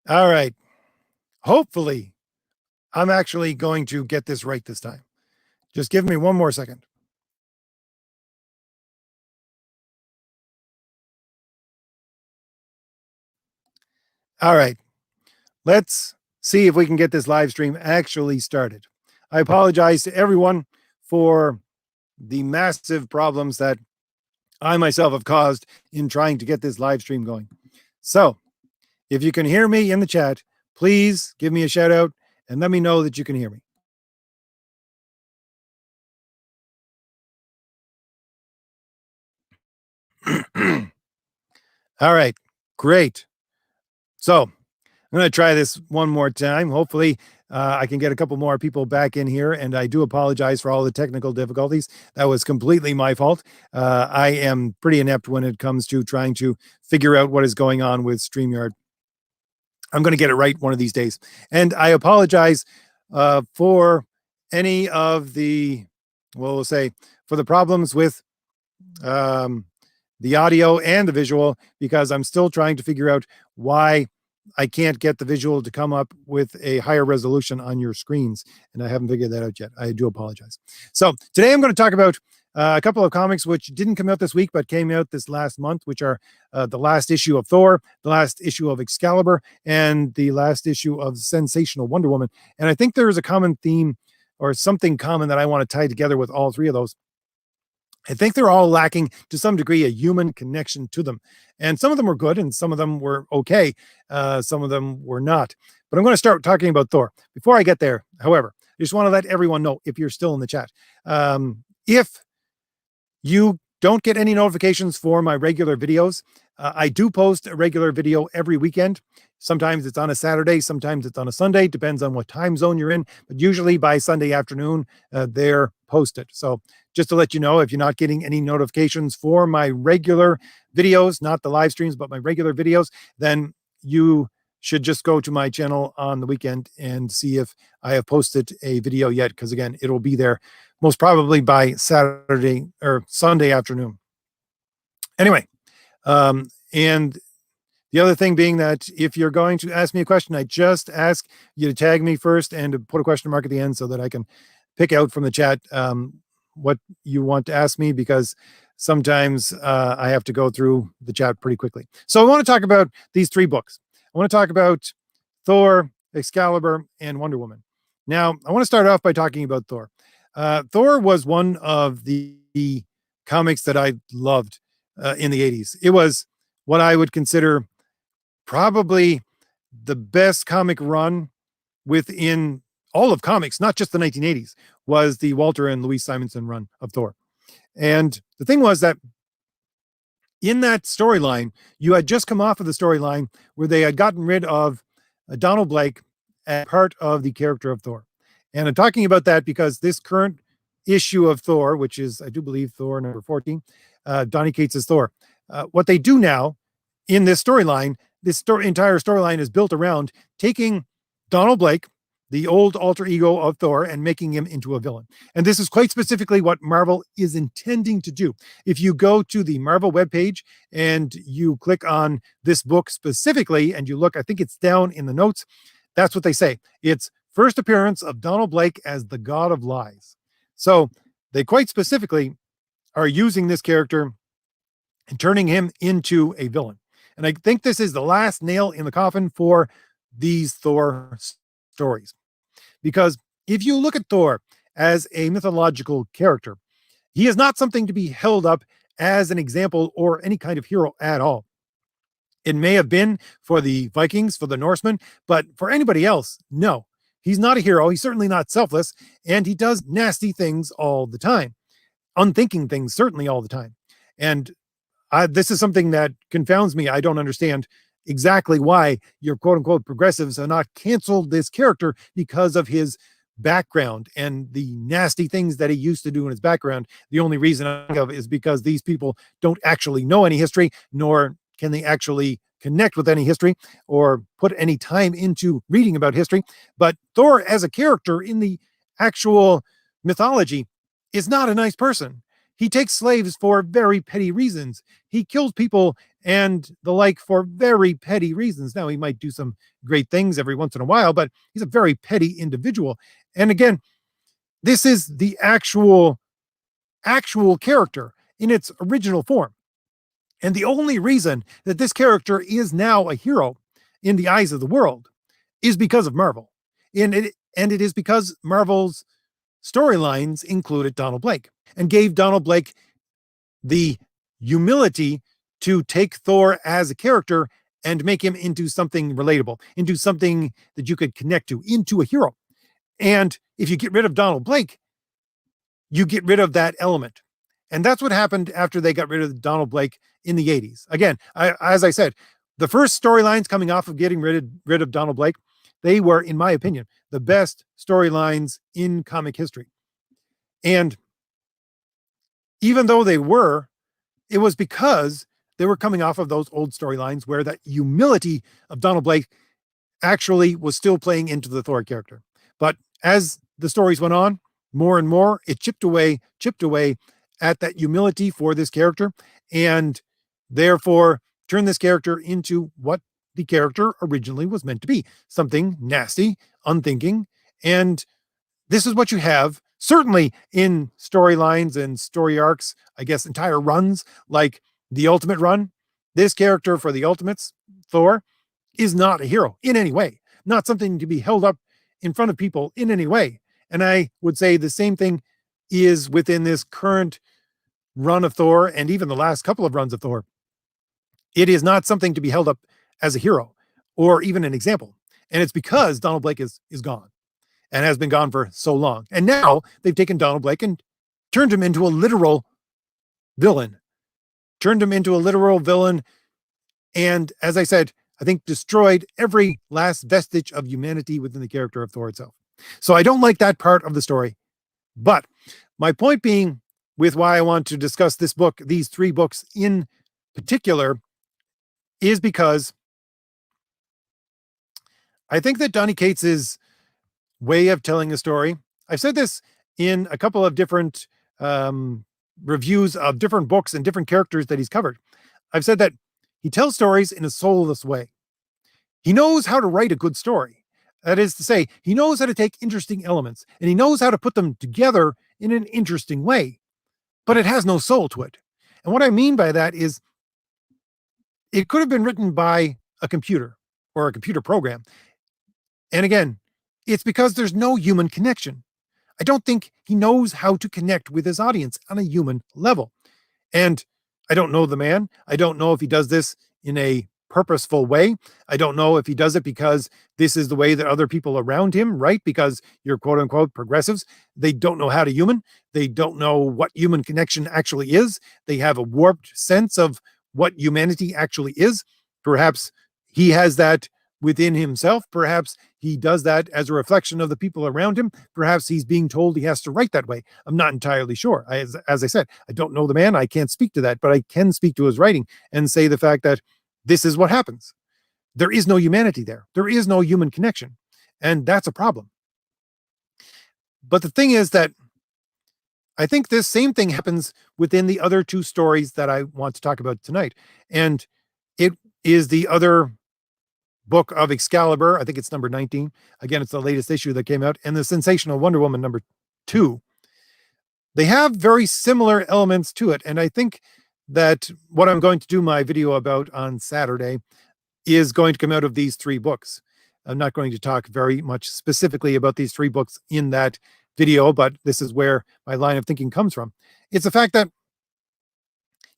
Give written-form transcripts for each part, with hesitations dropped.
All right. Hopefully, I'm actually going to get this right this time. Just give me one more second. All right. Let's see if we can get this live stream actually started. I apologize to everyone for the massive problems that I myself have caused in trying to get this live stream going. So, if you can hear me in the chat, please give me a shout out and let me know that you can hear me. All right, great. So I'm going to try this one more time. Hopefully, I can get a couple more people back in here. And I do apologize for all the technical difficulties. That was completely my fault. I am pretty inept when it comes to trying to figure out what is going on with StreamYard. I'm going to get it right one of these days. And I apologize for any of the, well, we'll say, for the problems with the audio and the visual, because I'm still trying to figure out why I can't get the visual to come up with a higher resolution on your screens. And I haven't figured that out yet. I do apologize. So today I'm going to talk about a couple of comics which didn't come out this week, but came out this last month, which are the last issue of Thor, the last issue of Excalibur, and the last issue of Sensational Wonder Woman. And I think there is a common theme or something common that I want to tie together with all three of those. I think they're all lacking to some degree a human connection to them. And some of them were good and some of them were okay. Some of them were not. But I'm going to start talking about Thor. Before I get there, however, I just want to let everyone know, if you're still in the chat, if you don't get any notifications for my regular videos, I do post a regular video every weekend. Sometimes it's on a Saturday, sometimes it's on a Sunday, depends on what time zone you're in, but usually by Sunday afternoon, they're posted. So just to let you know, if you're not getting any notifications for my regular videos, not the live streams, but my regular videos, then you should just go to my channel on the weekend and see if I have posted a video yet, because again, it'll be there most probably by Saturday or Sunday afternoon. Anyway, and the other thing being that if you're going to ask me a question, I just ask you to tag me first and to put a question mark at the end so that I can pick out from the chat what you want to ask me, because sometimes I have to go through the chat pretty quickly. So I want to talk about these three books. I want to talk about Thor, Excalibur, and Wonder Woman. Now, I want to start off by talking about Thor. Thor was one of the comics that I loved in the 80s. It was what I would consider probably the best comic run within all of comics, not just the 1980s, was the Walter and Louise Simonson run of Thor. And the thing was that in that storyline, you had just come off of the storyline where they had gotten rid of Donald Blake as part of the character of Thor. And I'm talking about that because this current issue of Thor, which is, I do believe, Thor number 14, Donny Cates' Thor, what they do now in this storyline, this entire storyline is built around taking Donald Blake, the old alter ego of Thor, and making him into a villain. And this is quite specifically what Marvel is intending to do. If you go to the Marvel webpage and you click on this book specifically, and you look, I think it's down in the notes, that's what they say. It's first appearance of Donald Blake as the God of Lies. So they quite specifically are using this character and turning him into a villain. And I think this is the last nail in the coffin for these Thor stories. Because if you look at Thor as a mythological character, he is not something to be held up as an example or any kind of hero at all. It may have been for the Vikings, for the Norsemen, but for anybody else, no. He's not a hero. He's certainly not selfless, and he does nasty things all the time. Unthinking things, certainly all the time. And this is something that confounds me. I don't understand exactly why your quote-unquote progressives have not canceled this character because of his background and the nasty things that he used to do in his background. The only reason I think of is because these people don't actually know any history, nor can they actually connect with any history or put any time into reading about history. But Thor as a character in the actual mythology is not a nice person. He takes slaves for very petty reasons. He kills people and the like for very petty reasons. Now, he might do some great things every once in a while, but he's a very petty individual. And again, this is the actual character in its original form. And the only reason that this character is now a hero in the eyes of the world is because of Marvel. And it is because Marvel's storylines included Donald Blake and gave Donald Blake the humility to take Thor as a character and make him into something relatable, into something that you could connect to, into a hero. And if you get rid of Donald Blake, you get rid of that element. And that's what happened after they got rid of Donald Blake in the 80s. Again, as I said, the first storylines coming off of getting rid of Donald Blake, they were, in my opinion, the best storylines in comic history. And even though they were, it was because they were coming off of those old storylines where that humility of Donald Blake actually was still playing into the Thor character. But as the stories went on, more and more, it chipped away at that humility for this character, and therefore turned this character into what the character originally was meant to be, something nasty, unthinking. And this is what you have, certainly in storylines and story arcs, I guess entire runs, like the Ultimate run. This character for the Ultimates, Thor, is not a hero in any way, not something to be held up in front of people in any way. And I would say the same thing is within this current run of Thor, and even the last couple of runs of Thor. It is not something to be held up as a hero or even an example. And it's because Donald Blake is gone and has been gone for so long. And now they've taken Donald Blake and turned him into a literal villain. And as I said, I think destroyed every last vestige of humanity within the character of Thor itself. So I don't like that part of the story. But my point being, with why I want to discuss this book, these three books in particular, is because I think that Donny Cates's way of telling a story, I've said this in a couple of different reviews of different books and different characters that he's covered. I've said that he tells stories in a soulless way. He knows how to write a good story. That is to say, he knows how to take interesting elements and he knows how to put them together in an interesting way, but it has no soul to it. And what I mean by that is it could have been written by a computer or a computer program. And again, it's because there's no human connection. I don't think he knows how to connect with his audience on a human level. And I don't know the man. I don't know if he does this in a purposeful way. I don't know if he does it because this is the way that other people around him, right? Because you're quote unquote progressives. They don't know how to human. They don't know what human connection actually is. They have a warped sense of what humanity actually is. Perhaps he has that within himself. Perhaps he does that as a reflection of the people around him. Perhaps he's being told he has to write that way. I'm not entirely sure. As I said, I don't know the man. I can't speak to that, but I can speak to his writing and say the fact that this is what happens. There is no humanity there. There is no human connection. And that's a problem. But the thing is that I think this same thing happens within the other two stories that I want to talk about tonight. And it is the other book of Excalibur. I think it's number 19. Again, it's the latest issue that came out. And the Sensational Wonder Woman number 2. They have very similar elements to it. And I think that what I'm going to do my video about on Saturday is going to come out of these three books. I'm not going to talk very much specifically about these three books in that video, but this is where my line of thinking comes from. It's the fact that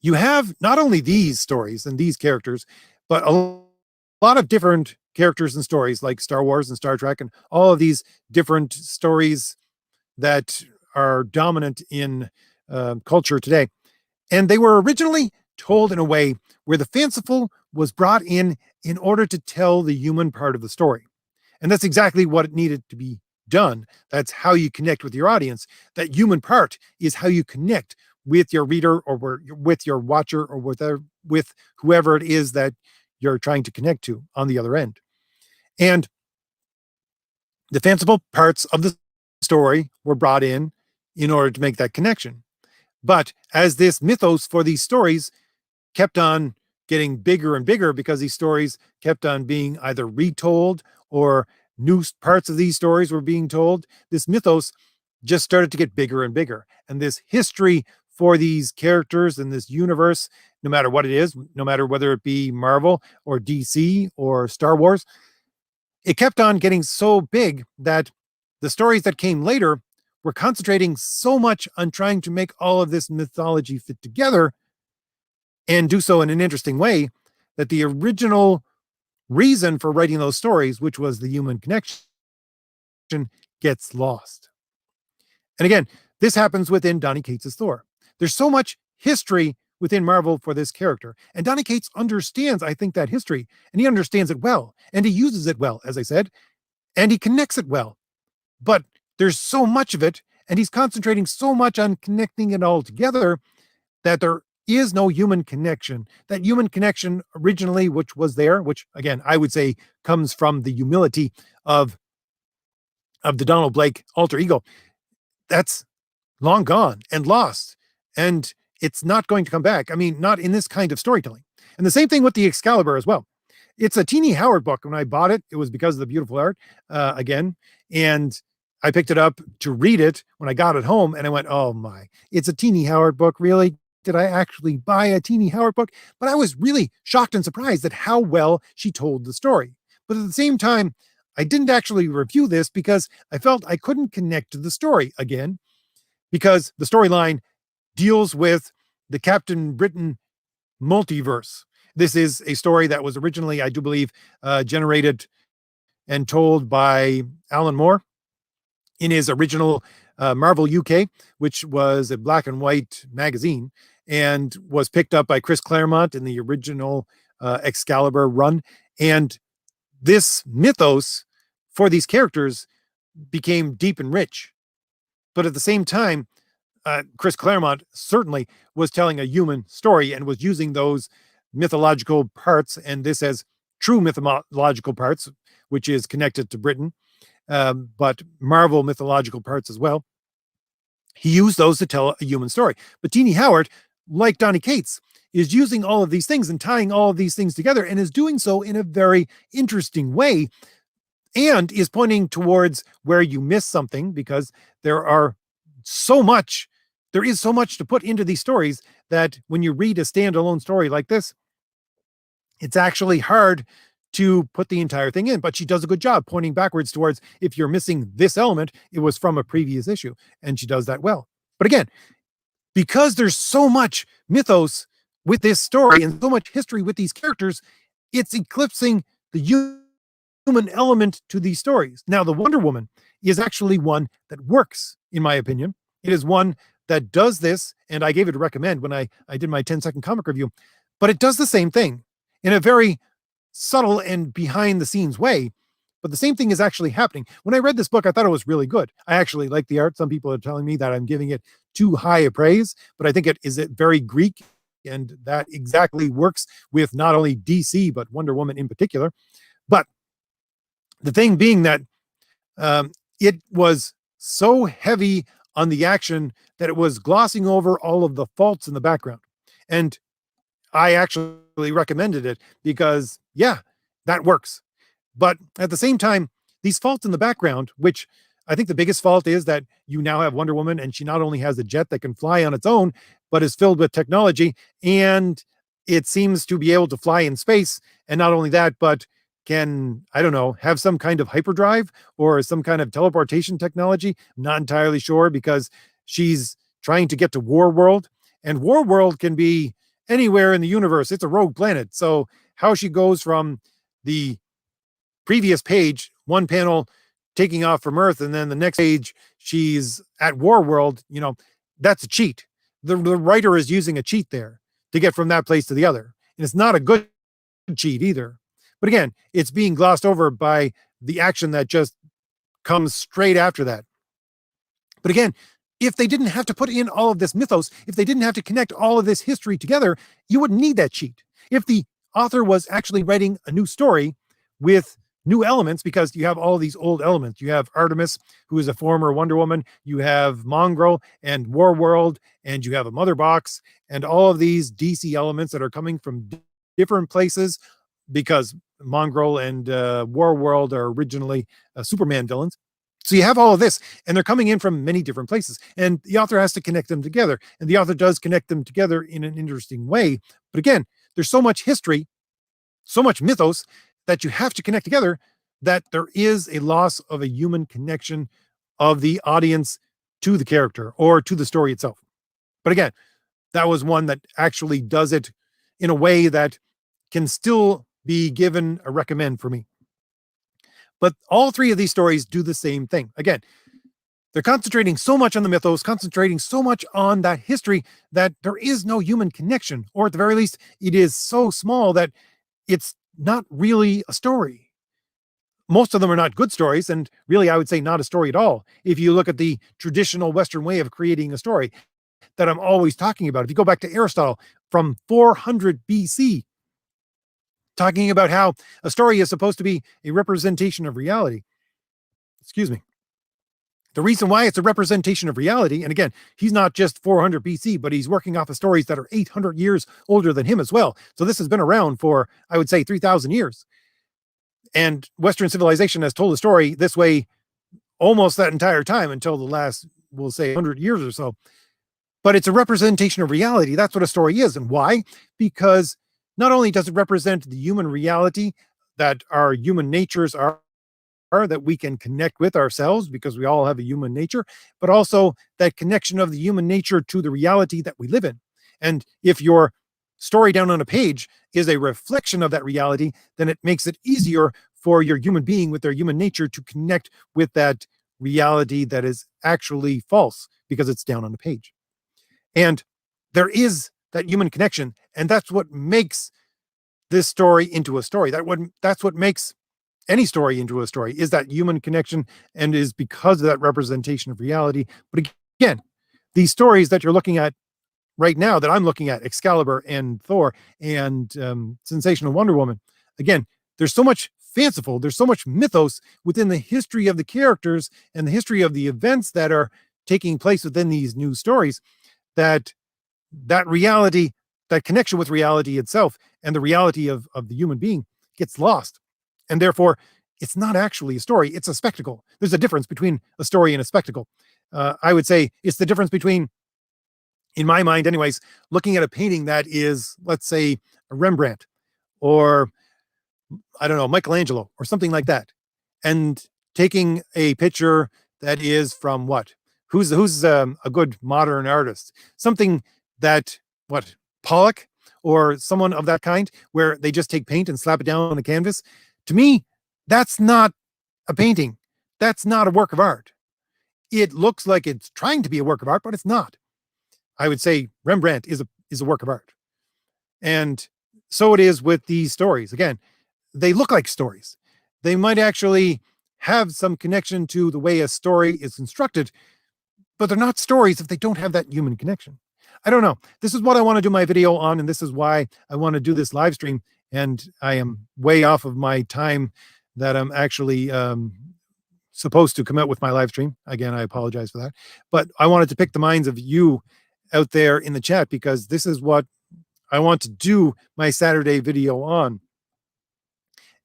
you have not only these stories and these characters, but a lot of different characters and stories like Star Wars and Star Trek and all of these different stories that are dominant in culture today. And they were originally told in a way where the fanciful was brought in order to tell the human part of the story. And that's exactly what it needed to be done. That's how you connect with your audience. That human part is how you connect with your reader or with your watcher or with whoever it is that you're trying to connect to on the other end. And the fanciful parts of the story were brought in order to make that connection. But as this mythos for these stories kept on getting bigger and bigger because these stories kept on being either retold or new parts of these stories were being told. This mythos just started to get bigger and bigger. And this history for these characters in this universe, no matter what it is, no matter whether it be Marvel or DC or Star Wars, it kept on getting so big that the stories that came later were concentrating so much on trying to make all of this mythology fit together and do so in an interesting way that the original reason for writing those stories, which was the human connection, gets lost. And again, this happens within Donny Cates' Thor. There's so much history within Marvel for this character. And Donny Cates understands, I think, that history, and he understands it well, and he uses it well, as I said, and he connects it well. But there's so much of it, and he's concentrating so much on connecting it all together that there is no human connection. That human connection originally, which was there, which again, I would say comes from the humility of the Donald Blake alter ego, that's long gone and lost. And it's not going to come back. I mean, not in this kind of storytelling. And the same thing with the Excalibur as well. It's a Teeny Howard book. When I bought it, it was because of the beautiful art, again. And I picked it up to read it when I got it home, and I went, oh my, it's a Teeny Howard book. Really? Did I actually buy a Teeny Howard book? But I was really shocked and surprised at how well she told the story. But at the same time, I didn't actually review this because I felt I couldn't connect to the story again, because the storyline deals with the Captain Britain multiverse. This is a story that was originally, I do believe, generated and told by Alan Moore in his original Marvel UK, which was a black and white magazine, and was picked up by Chris Claremont in the original Excalibur run. And this mythos for these characters became deep and rich. But at the same time, Chris Claremont certainly was telling a human story and was using those mythological parts, and this as true mythological parts, which is connected to Britain, but Marvel mythological parts as well. He used those to tell a human story. But Teeny Howard, like Donny Cates, is using all of these things and tying all of these things together, and is doing so in a very interesting way, and is pointing towards where you miss something, because there is so much to put into these stories that when you read a standalone story like this, it's actually hard to put the entire thing in. But she does a good job pointing backwards towards, if you're missing this element, it was from a previous issue. And she does that well. But again, because there's so much mythos with this story and so much history with these characters, it's eclipsing the human element to these stories. Now, the Wonder Woman is actually one that works, in my opinion. It is one that does this, and I gave it a recommend when I did my 10-second comic review, but it does the same thing in a very subtle and behind the scenes way. But the same thing is actually happening. When I read this book, I thought it was really good. I actually like the art. Some people are telling me that I'm giving it too high a praise, but I think it is very Greek, and that exactly works with not only DC, but Wonder Woman in particular. But the thing being that it was so heavy on the action that it was glossing over all of the faults in the background. And I actually recommended it because, yeah, that works. But at the same time, these faults in the background, which I think the biggest fault is that you now have Wonder Woman, and she not only has a jet that can fly on its own, but is filled with technology, and it seems to be able to fly in space. And not only that, but can, I don't know, have some kind of hyperdrive or some kind of teleportation technology. I'm not entirely sure, because she's trying to get to War World, and War World can be anywhere in the universe. It's a rogue planet. So how she goes from the previous page, one panel taking off from Earth, and then the next page she's at War World, that's a cheat. The writer is using a cheat there to get from that place to the other. And it's not a good cheat either. But again, it's being glossed over by the action that just comes straight after that. But again, if they didn't have to put in all of this mythos, if they didn't have to connect all of this history together, you wouldn't need that cheat. If the author was actually writing a new story with new elements, because you have all these old elements. You have Artemis, who is a former Wonder Woman. You have Mongrel and War World, and you have a Mother Box, and all of these DC elements that are coming from different places because Mongrel and War World are originally Superman villains. So you have all of this, and they're coming in from many different places, and the author has to connect them together, and the author does connect them together in an interesting way. But again, there's so much history, so much mythos that you have to connect together that there is a loss of a human connection of the audience to the character or to the story itself. But again, that was one that actually does it in a way that can still be given a recommend for me. But all three of these stories do the same thing. Again, they're concentrating so much on the mythos, concentrating so much on that history that there is no human connection, or at the very least, it is so small that it's not really a story. Most of them are not good stories, and really, I would say not a story at all. If you look at the traditional Western way of creating a story that I'm always talking about, if you go back to Aristotle from 400 BC, talking about how a story is supposed to be a representation of reality. Excuse me. The reason why it's a representation of reality, and again, he's not just 400 BC, but he's working off of stories that are 800 years older than him as well. So this has been around for, I would say, 3,000 years. And Western civilization has told the story this way almost that entire time until the last, we'll say, 100 years or so. But it's a representation of reality. That's what a story is. And why? Because not only does it represent the human reality that our human natures are, that we can connect with ourselves because we all have a human nature, but also that connection of the human nature to the reality that we live in. And if your story down on a page is a reflection of that reality, then it makes it easier for your human being with their human nature to connect with that reality that is actually false because it's down on a page. And there is that human connection, and that's what makes this story into a story. That's what makes any story into a story, is that human connection, and is because of that representation of reality. But again, these stories that you're looking at right now, that I'm looking at, Excalibur and Thor and Sensational Wonder Woman, again, there's so much fanciful, there's so much mythos within the history of the characters and the history of the events that are taking place within these new stories, that reality, that connection with reality itself and the reality of the human being gets lost. And therefore, it's not actually a story, it's a spectacle. There's a difference between a story and a spectacle. I would say it's the difference between, in my mind anyways, looking at a painting that is, let's say, a Rembrandt, or I don't know, Michelangelo, or something like that, and taking a picture that is from what? Who's a good modern artist? Something that, what, Pollock or someone of that kind, where they just take paint and slap it down on a canvas. To me, that's not a painting. That's not a work of art. It looks like it's trying to be a work of art, but it's not. I would say Rembrandt is a work of art. And so it is with these stories. Again, they look like stories. They might actually have some connection to the way a story is constructed, but they're not stories if they don't have that human connection. I don't know. This is what I want to do my video on, and this is why I want to do this live stream. And I am way off of my time that I'm actually supposed to come out with my live stream. Again, I apologize for that. But I wanted to pick the minds of you out there in the chat, because this is what I want to do my Saturday video on.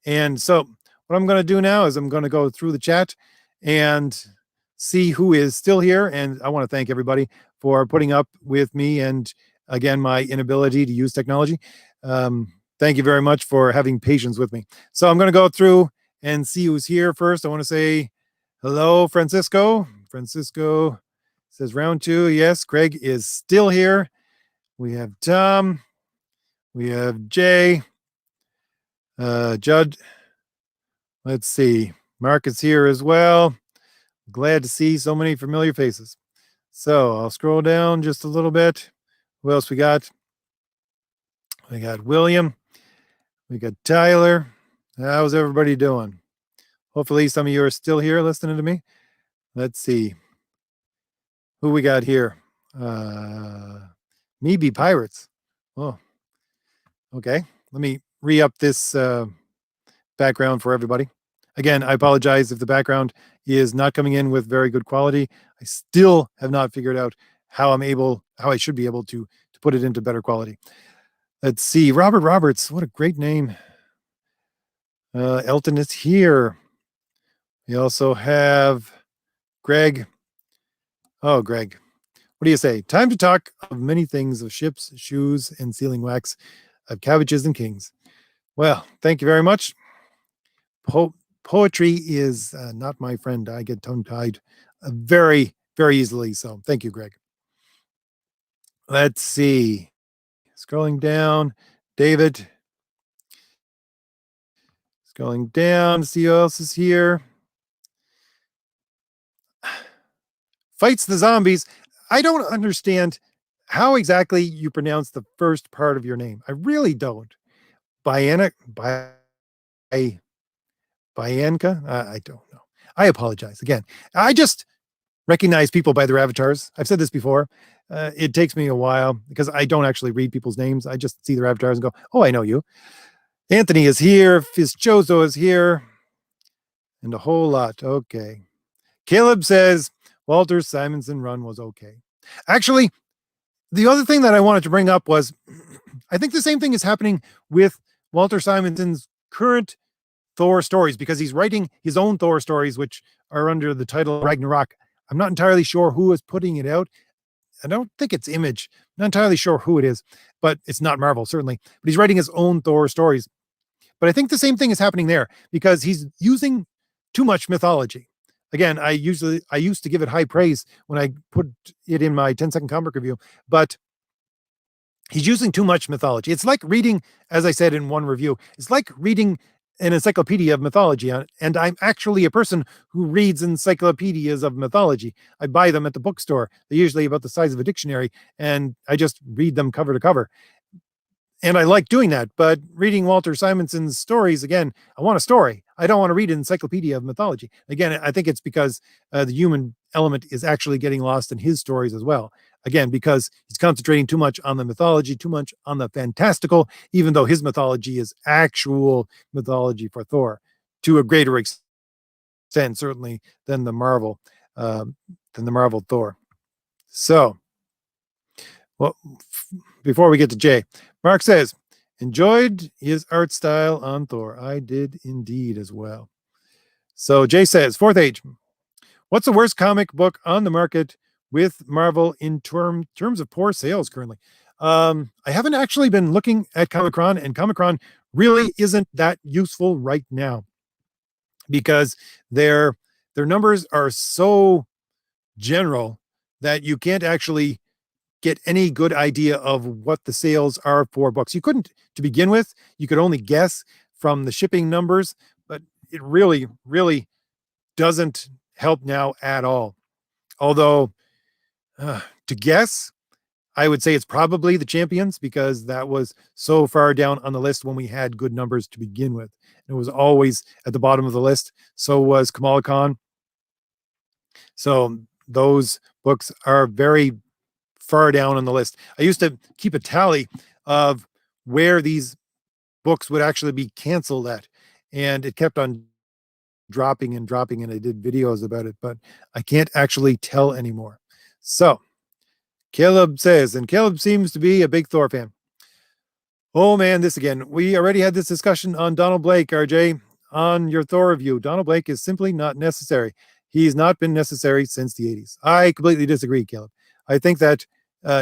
And so what I'm going to do now is I'm going to go through the chat and see who is still here. And I want to thank everybody for putting up with me and, again, my inability to use technology. Thank you very much for having patience with me. So I'm going to go through and see who's here first. I want to say hello, Francisco. Francisco says round two. Yes, Craig is still here. We have Tom. We have Jay. Judd. Let's see. Mark is here as well. Glad to see so many familiar faces. So I'll scroll down just a little bit. Who else we got? We got William. We got Tyler. How's everybody doing? Hopefully some of you are still here listening to me. Let's see. Who we got here? Me Be Pirates. Oh, okay. Let me re-up this background for everybody. Again, I apologize if the background is not coming in with very good quality. I still have not figured out how I should be able to put it into better quality. Let's see. Robert Roberts. What a great name. Elton is here. We also have Greg. Oh, Greg. What do you say? Time to talk of many things, of ships, shoes, and sealing wax, of cabbages and kings. Well, thank you very much. Poetry is not my friend. I get tongue tied very, very easily. So thank you, Greg. Let's see. Scrolling down. David. Scrolling down. See who else is here. Fights the zombies. I don't understand how exactly you pronounce the first part of your name. I really don't. Bianca, Bianca? I don't know. I apologize again. I just recognize people by their avatars. I've said this before. It takes me a while because I don't actually read people's names. I just see their avatars and go, "Oh, I know you." Anthony is here. Fischozo is here, and a whole lot. Okay. Caleb says Walter Simonson run was okay. Actually, the other thing that I wanted to bring up was I think the same thing is happening with Walter Simonson's current Thor stories because he's writing his own Thor stories, which are under the title Ragnarok. I'm not entirely sure who is putting it out. I don't think it's Image. I'm not entirely sure who it is, but it's not Marvel, certainly. But he's writing his own Thor stories. But I think the same thing is happening there because he's using too much mythology. Again, I used to give it high praise when I put it in my 10-second comic review, but he's using too much mythology. It's like reading, as I said in one review, it's like reading an encyclopedia of mythology. And I'm actually a person who reads encyclopedias of mythology. I buy them at the bookstore. They're usually about the size of a dictionary, and I just read them cover to cover. And I like doing that. But reading Walter Simonson's stories, again, I want a story. I don't want to read an encyclopedia of mythology. Again, I think it's because the human element is actually getting lost in his stories as well. Again, because he's concentrating too much on the mythology, too much on the fantastical, even though his mythology is actual mythology for Thor to a greater extent, certainly, than the Marvel Thor. So, well, before we get to Jay, Mark says, enjoyed his art style on Thor. I did indeed as well. So Jay says, Fourth Age, what's the worst comic book on the market with Marvel in terms of poor sales currently? I haven't actually been looking at Comic-Con, and Comic-Con really isn't that useful right now because their numbers are so general that you can't actually get any good idea of what the sales are for books. You couldn't to begin with. You could only guess from the shipping numbers, but it really, really doesn't help now at all. Although, to guess, I would say it's probably the Champions because that was so far down on the list when we had good numbers to begin with. It was always at the bottom of the list. So was Kamala Khan. So those books are very far down on the list. I used to keep a tally of where these books would actually be canceled at, and it kept on dropping and dropping, and I did videos about it, but I can't actually tell anymore. So Caleb says, and Caleb seems to be a big Thor fan. Oh man, this again. We already had this discussion on Donald Blake, RJ, on your Thor review. Donald Blake is simply not necessary. He's not been necessary since the 80s. I completely disagree, Caleb. I think that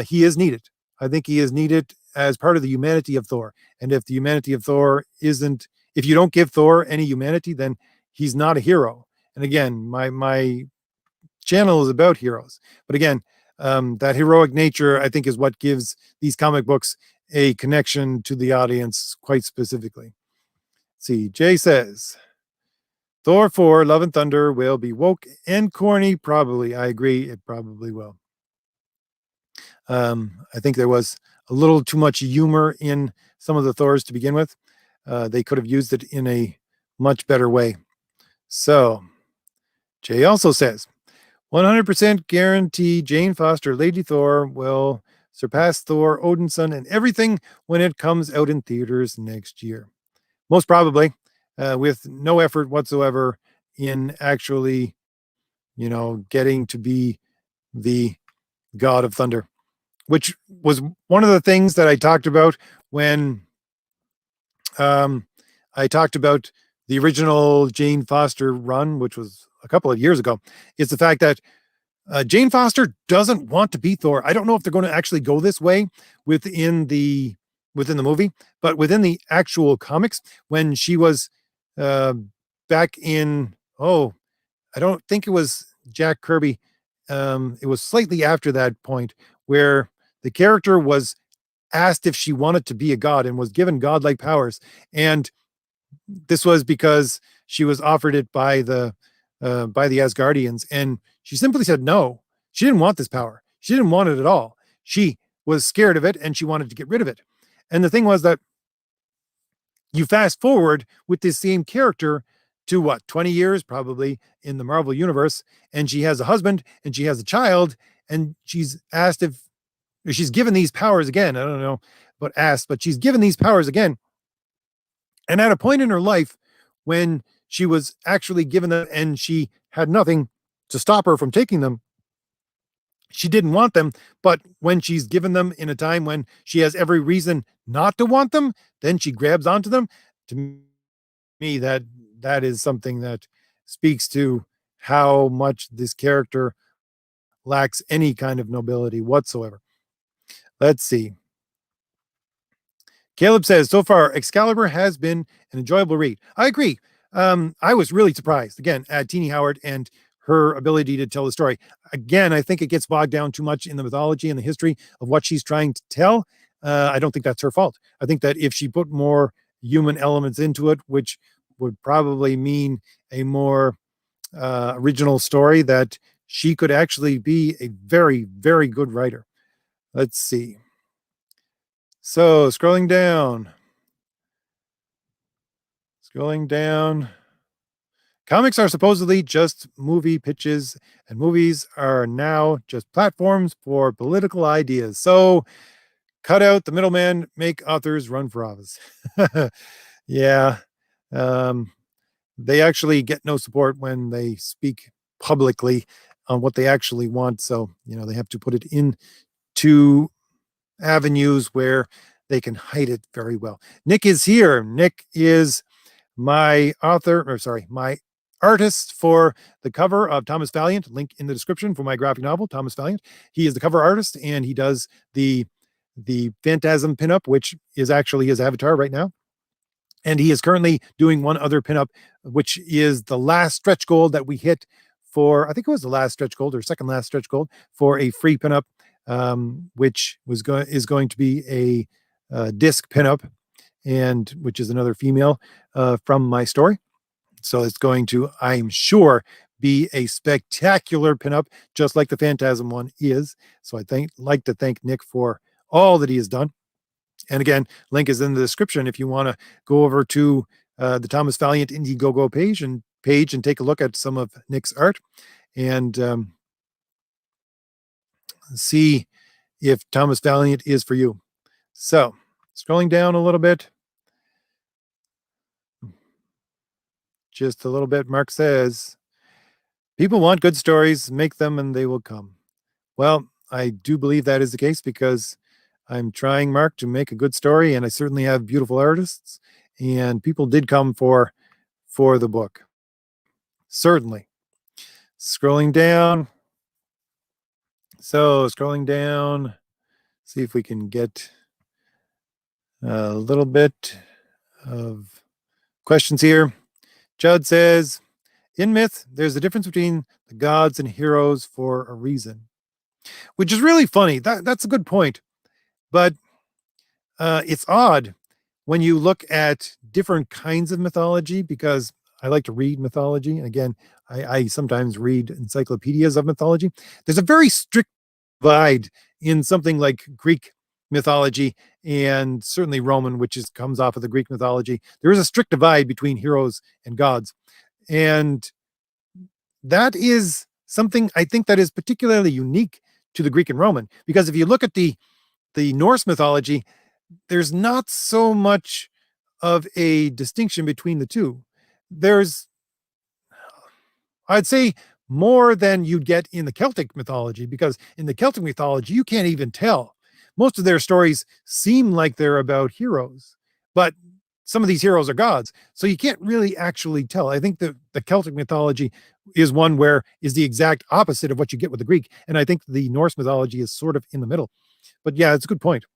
he is needed. I think he is needed as part of the humanity of Thor. And if the humanity of Thor isn't, if you don't give Thor any humanity, then he's not a hero. And again, my channel is about heroes. But again, that heroic nature, I think, is what gives these comic books a connection to the audience quite specifically. Let's see, Jay says, Thor 4, Love and Thunder will be woke and corny, probably. I agree, it probably will. I think there was a little too much humor in some of the Thors to begin with. They could have used it in a much better way. So, Jay also says, 100% guarantee Jane Foster, Lady Thor, will surpass Thor, Odinson, and everything when it comes out in theaters next year. Most probably, with no effort whatsoever in actually, getting to be the God of Thunder. which was one of the things that I talked about when um, I talked about the original Jane Foster run, which was a couple of years ago, is the fact that Jane Foster doesn't want to be Thor. I don't know if they're going to actually go this way within the within the movie, but within the actual comics, when she was uh, back in I don't think it was Jack Kirby. It was slightly after that point where the character was asked if she wanted to be a god and was given godlike powers, and this was because she was offered it by the Asgardians, and she simply said no. She didn't want this power. She didn't want it at all. She was scared of it and she wanted to get rid of it. And the thing was that you fast forward with this same character to what, 20 years probably in the Marvel universe, and she has a husband and she has a child, and she's asked if she's given these powers again. I don't know, but she's given these powers again. And at a point in her life when she was actually given them and she had nothing to stop her from taking them, she didn't want them. But when she's given them in a time when she has every reason not to want them, then she grabs onto them. To me, that is something that speaks to how much this character lacks any kind of nobility whatsoever. Let's see. Caleb says, so far, Excalibur has been an enjoyable read. I agree. I was really surprised, again, at Teenie Howard and her ability to tell the story. Again, I think it gets bogged down too much in the mythology and the history of what she's trying to tell. I don't think that's her fault. I think that if she put more human elements into it, which would probably mean a more original story, that she could actually be a very, very good writer. Let's see. So scrolling down. Comics are supposedly just movie pitches, and movies are now just platforms for political ideas. So cut out the middleman, make authors run for office. Yeah. Um, they actually get no support when they speak publicly on what they actually want. So, they have to put it into avenues where they can hide it very well. Nick is here. Nick is my artist for the cover of Thomas Valiant. Link in the description for my graphic novel, Thomas Valiant. He is the cover artist, and he does the Phantasm pinup, which is actually his avatar right now. And he is currently doing one other pinup, which is the last stretch goal that we hit for, I think it was the last stretch goal or second last stretch goal for a free pinup, which is going to be a disc pinup, and which is another female from my story. So it's going to, I'm sure, be a spectacular pinup, just like the Phantasm one is. So like to thank Nick for all that he has done. And again, link is in the description if you want to go over to the Thomas Valiant Indiegogo page and take a look at some of Nick's art and see if Thomas Valiant is for you. So scrolling down a little bit, just a little bit, Mark says, people want good stories, make them and they will come. Well, I do believe that is the case because I'm trying, Mark, to make a good story, and I certainly have beautiful artists, and people did come for the book. Certainly. Scrolling down. So scrolling down, see if we can get a little bit of questions here. Judd says, in myth, there's a difference between the gods and heroes for a reason, which is really funny. That's a good point. But it's odd when you look at different kinds of mythology, because I like to read mythology. And again, I sometimes read encyclopedias of mythology. There's a very strict divide in something like Greek mythology and certainly Roman, which comes off of the Greek mythology. There is a strict divide between heroes and gods. And that is something I think that is particularly unique to the Greek and Roman, because if you look at the Norse mythology, there's not so much of a distinction between the two. There's, I'd say, more than you'd get in the Celtic mythology, because in the Celtic mythology, you can't even tell most of their stories seem like they're about heroes, but some of these heroes are gods. So you can't really actually tell. I think the Celtic mythology is one where is the exact opposite of what you get with the Greek. And I think the Norse mythology is sort of in the middle. But yeah, it's a good point.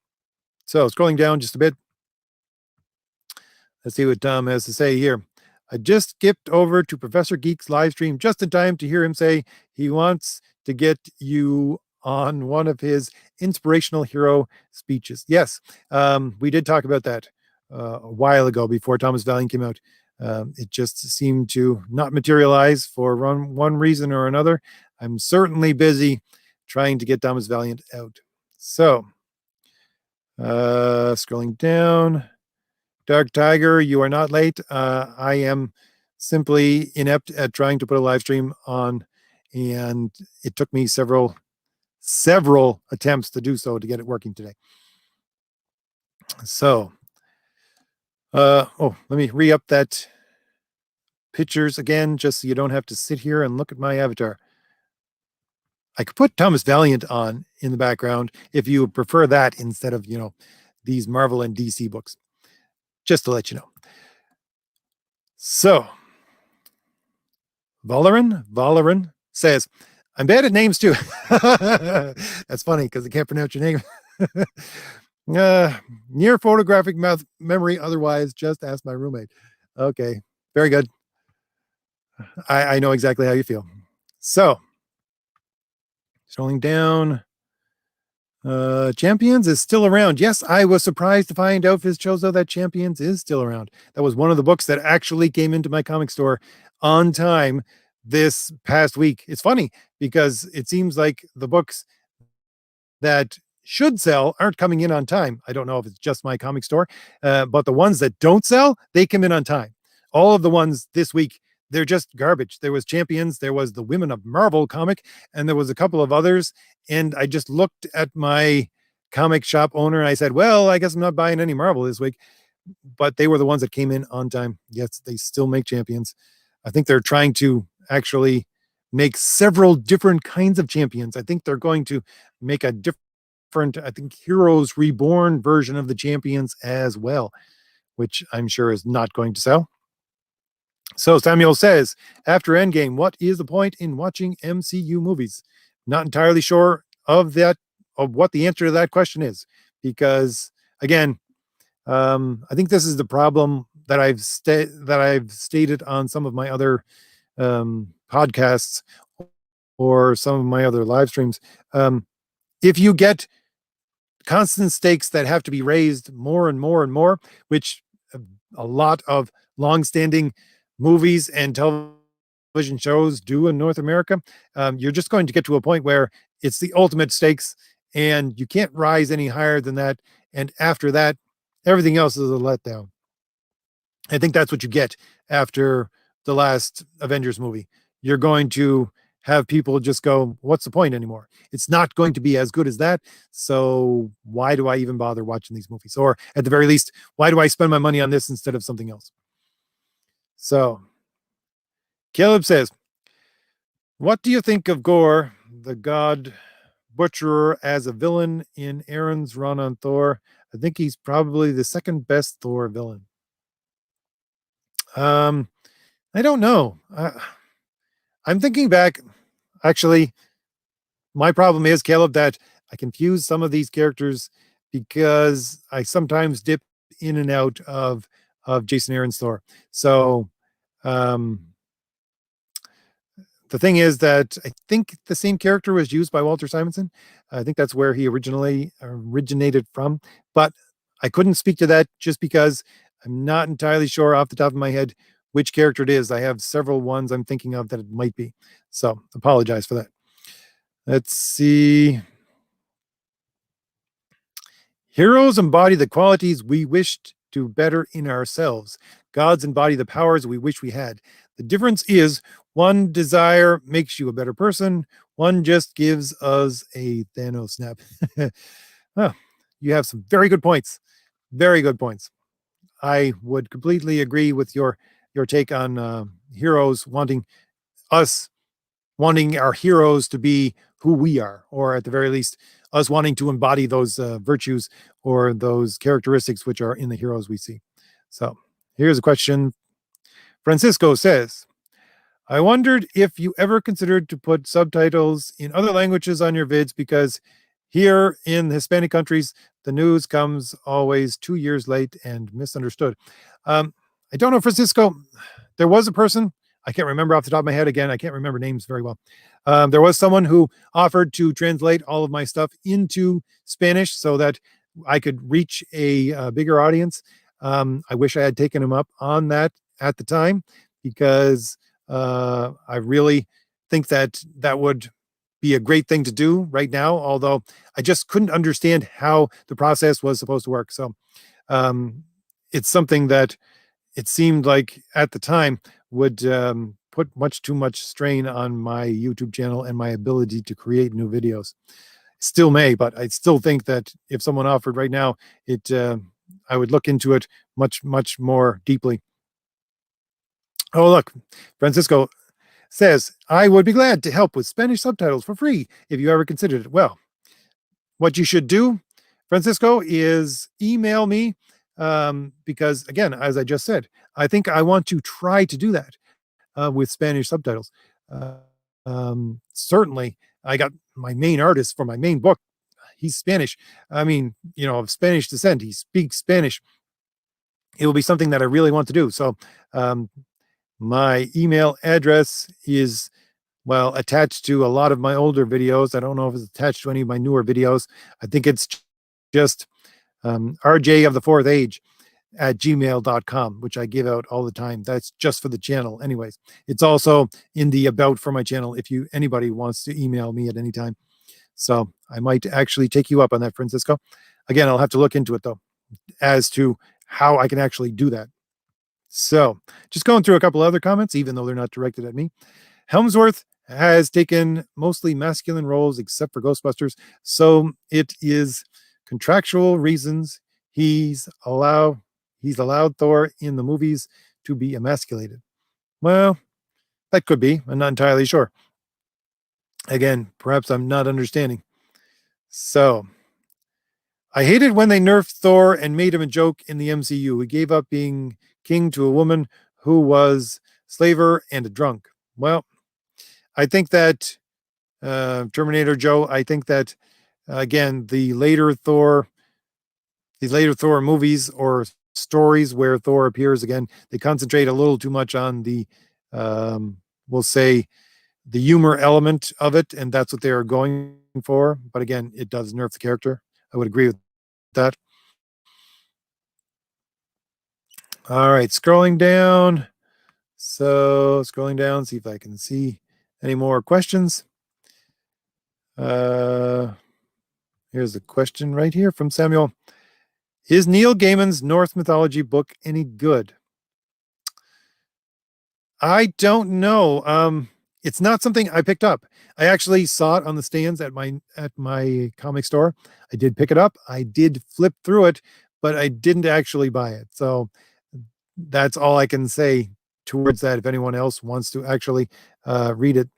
So scrolling down just a bit, let's see what Tom has to say here. I just skipped over to Professor Geek's live stream just in time to hear him say he wants to get you on one of his inspirational hero speeches. Yes, we did talk about that a while ago before Thomas Valiant came out. It just seemed to not materialize for one reason or another. I'm certainly busy trying to get Thomas Valiant out. So, scrolling down. Dark Tiger, you are not late. I am simply inept at trying to put a live stream on, and it took me several attempts to do so to get it working today. So, let me re-up that pictures again, just so you don't have to sit here and look at my avatar. I could put Thomas Valiant on in the background if you prefer that instead of, these Marvel and DC books, just to let you know. So, Valoran says, I'm bad at names too. That's funny because I can't pronounce your name. Near photographic memory, otherwise, just ask my roommate. Okay, very good. I know exactly how you feel. So, scrolling down. Champions is still around. Yes, I was surprised to find out, Chozo, that Champions is still around. That was one of the books that actually came into my comic store on time this past week. It's funny because it seems like the books that should sell aren't coming in on time. I don't know if it's just my comic store, but the ones that don't sell, they come in on time. All of the ones this week, they're just garbage. There was Champions, there was the Women of Marvel comic, and there was a couple of others. And I just looked at my comic shop owner and I said, well, I guess I'm not buying any Marvel this week. But they were the ones that came in on time. Yes, they still make Champions. I think they're trying to actually make several different kinds of Champions. I think they're going to make a different, I think, Heroes Reborn version of the Champions as well, which I'm sure is not going to sell. So Samuel says, after Endgame, what is the point in watching MCU movies? Not entirely sure of what the answer to that question is, because again, I think this is the problem that I've stated on some of my other podcasts or some of my other live streams. If you get constant stakes that have to be raised more and more and more, which a lot of longstanding movies and television shows do in North America, you're just going to get to a point where it's the ultimate stakes and you can't rise any higher than that. And after that, everything else is a letdown. I think that's what you get after the last Avengers movie. You're going to have people just go, what's the point anymore? It's not going to be as good as that. So why do I even bother watching these movies? Or at the very least, why do I spend my money on this instead of something else? So Caleb says, what do you think of Gore, the god butcherer, as a villain in Aaron's run on Thor? I think he's probably the second best Thor villain. I don't know. I'm thinking back. Actually, my problem is, Caleb, that I confuse some of these characters because I sometimes dip in and out of Jason Aaron's Thor. So the thing is that I think the same character was used by Walter Simonson. I think that's where he originated from. But I couldn't speak to that just because I'm not entirely sure off the top of my head which character it is. I have several ones I'm thinking of that it might be. So apologize for that. Let's see. Heroes embody the qualities we wished to better in ourselves. Gods embody the powers we wish we had. The difference is one desire makes you a better person. One just gives us a Thanos snap. Oh, you have some very good points. Very good points. I would completely agree with your take on heroes wanting our heroes to be who we are, or at the very least, us wanting to embody those virtues or those characteristics which are in the heroes we see. So here's a question. Francisco says, I wondered if you ever considered to put subtitles in other languages on your vids, because here in Hispanic countries, the news comes always 2 years late and misunderstood. I don't know, Francisco. There was a person, I can't remember off the top of my head again. I can't remember names very well. There was someone who offered to translate all of my stuff into Spanish so that I could reach a bigger audience. I wish I had taken him up on that at the time, because I really think that that would be a great thing to do right now, although I just couldn't understand how the process was supposed to work. So it's something that it seemed like at the time would put much too much strain on my YouTube channel and my ability to create new videos. Still may, but I still think that if someone offered right now, I would look into it much, much more deeply. Oh, look, Francisco says, I would be glad to help with Spanish subtitles for free if you ever considered it. Well, what you should do, Francisco, is email me, because, again, as I just said, I think I want to try to do that with Spanish subtitles. Certainly, I got my main artist for my main book. He's Spanish. I mean, of Spanish descent. He speaks Spanish. It will be something that I really want to do. So my email address is, well, attached to a lot of my older videos. I don't know if it's attached to any of my newer videos. I think it's just RJ of the Fourth Age at gmail.com, which I give out all the time. That's just for the channel. Anyways, it's also in the about for my channel if anybody wants to email me at any time. So I might actually take you up on that, Francisco. Again, I'll have to look into it, though, as to how I can actually do that. So just going through a couple other comments, even though they're not directed at me. Helmsworth has taken mostly masculine roles except for Ghostbusters, so it is contractual reasons he's allowed Thor in the movies to be emasculated. Well, that could be. I'm not entirely sure. Again, perhaps I'm not understanding. So I hated when they nerfed Thor and made him a joke in the MCU. He gave up being king to a woman who was slaver and a drunk. Well, I think that Terminator Joe, I think that again, the later Thor movies or stories where Thor appears again, they concentrate a little too much on the we'll say the humor element of it, and that's what they're going for. But again, it does nerf the character. I would agree with that. All right, scrolling down. So scrolling down, see if I can see any more questions. Here's a question right here from Samuel. Is Neil Gaiman's Norse mythology book any good? I don't know. It's not something I picked up. I actually saw it on the stands at my comic store. I did pick it up. I did flip through it, but I didn't actually buy it. So that's all I can say towards that. If anyone else wants to actually read it,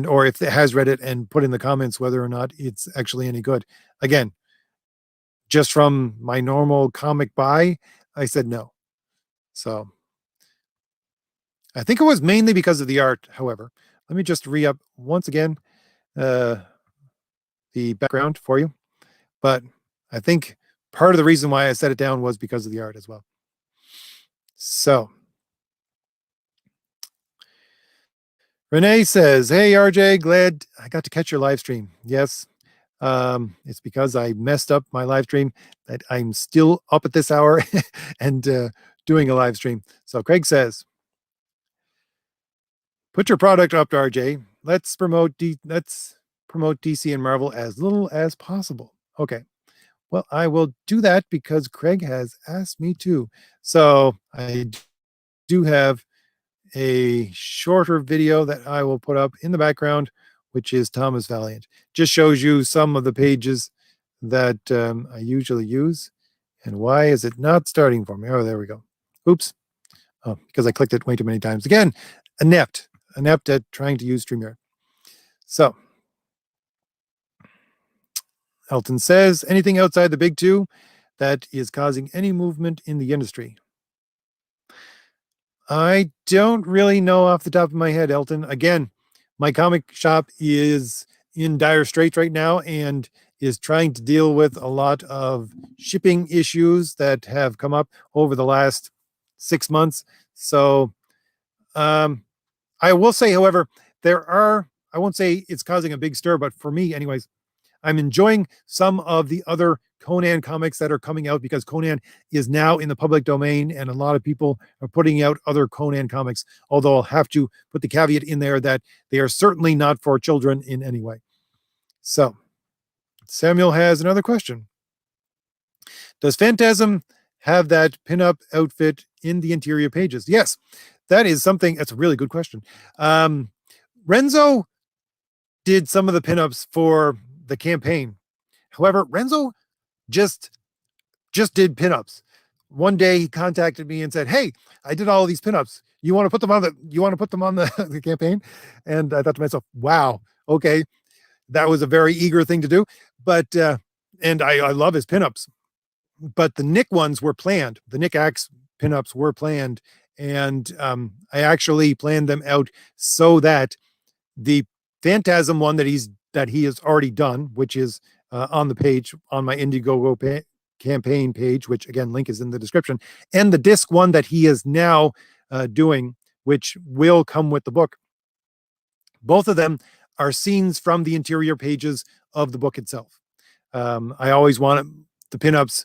or if it has read it, and put in the comments whether or not it's actually any good. Again, just from my normal comic buy, I said no. So I think it was mainly because of the art, however. Let me just re-up once again the background for you. But I think part of the reason why I set it down was because of the art as well. So Renee says, hey, RJ, glad I got to catch your live stream. Yes, it's because I messed up my live stream that I'm still up at this hour and doing a live stream. So Craig says, put your product up, RJ. Let's promote DC and Marvel as little as possible. Okay. Well, I will do that because Craig has asked me to. So I do have a shorter video that I will put up in the background, which is Thomas Valiant. Just shows you some of the pages that I usually use. And why is it not starting for me? Oh, there we go. Oops. Oh, because I clicked it way too many times. Again, inept at trying to use StreamYard. So Elton says, anything outside the big two that is causing any movement in the industry? I don't really know off the top of my head, Elton. Again, my comic shop is in dire straits right now and is trying to deal with a lot of shipping issues that have come up over the last 6 months. So, I will say, however, I won't say it's causing a big stir, but for me, anyways, I'm enjoying some of the other Conan comics that are coming out because Conan is now in the public domain and a lot of people are putting out other Conan comics. Although I'll have to put the caveat in there that they are certainly not for children in any way. So, Samuel has another question. Does Phantasm have that pinup outfit in the interior pages? Yes, that is something. That's a really good question. Renzo did some of the pinups for the campaign. However, Renzo just did pinups. One day he contacted me and said, "Hey, I did all of these pinups. You want to put them on the the campaign?" And I thought to myself, "Wow, okay, that was a very eager thing to do." But and I love his pinups. But the Nick ones were planned. The Nick Axe pinups were planned, and I actually planned them out so that the Phantasm one that he has already done, which is on the page on my Indiegogo campaign page, which again link is in the description, and the disc one that he is now doing, which will come with the book. Both of them are scenes from the interior pages of the book itself. I always wanted the pinups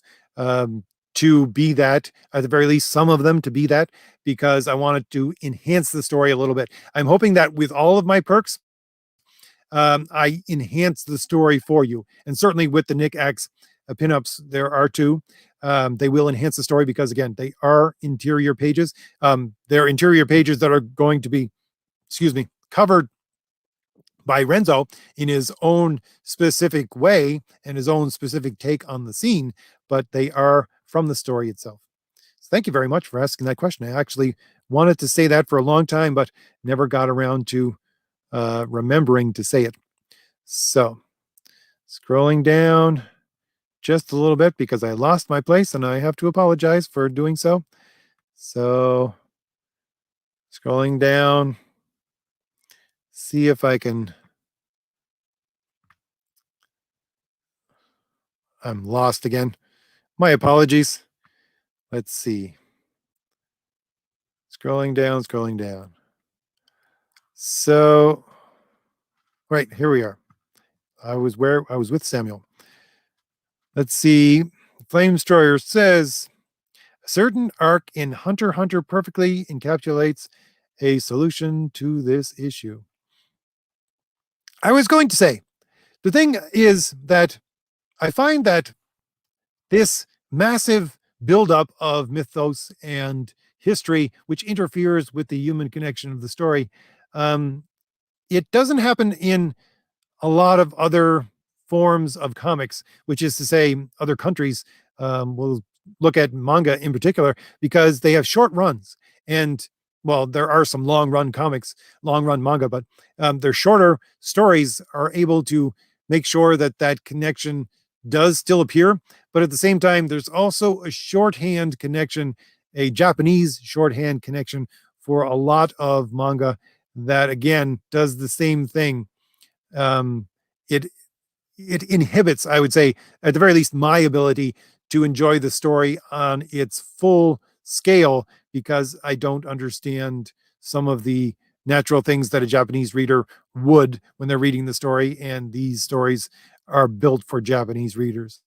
to be that, at the very least, some of them to be that, because I wanted to enhance the story a little bit. I'm hoping that with all of my perks, I enhance the story for you. And certainly with the Nick X pinups, there are two. They will enhance the story because, again, they are interior pages. They're interior pages that are going to be, covered by Renzo in his own specific way and his own specific take on the scene, but they are from the story itself. So thank you very much for asking that question. I actually wanted to say that for a long time, but never got around to remembering to say it. So scrolling down just a little bit because I lost my place and I have to apologize for doing so. So scrolling down, see if I can. I'm lost again. My apologies. Let's see. Scrolling down, scrolling down. So, right, here we are. I was with Samuel. Let's see. Flame Destroyer says a certain arc in Hunter x Hunter perfectly encapsulates a solution to this issue. I was going to say, the thing is that I find that this massive buildup of mythos and history, which interferes with the human connection of the story, it doesn't happen in a lot of other forms of comics, which is to say, other countries will look at manga in particular because they have short runs. And well, there are some long run manga, but their shorter stories are able to make sure that that connection does still appear. But at the same time, there's also a shorthand connection, a Japanese shorthand connection for a lot of manga that again does the same thing. um, it it inhibits, I would say, at the very least, my ability to enjoy the story on its full scale because I don't understand some of the natural things that a Japanese reader would when they're reading the story, and these stories are built for Japanese readers.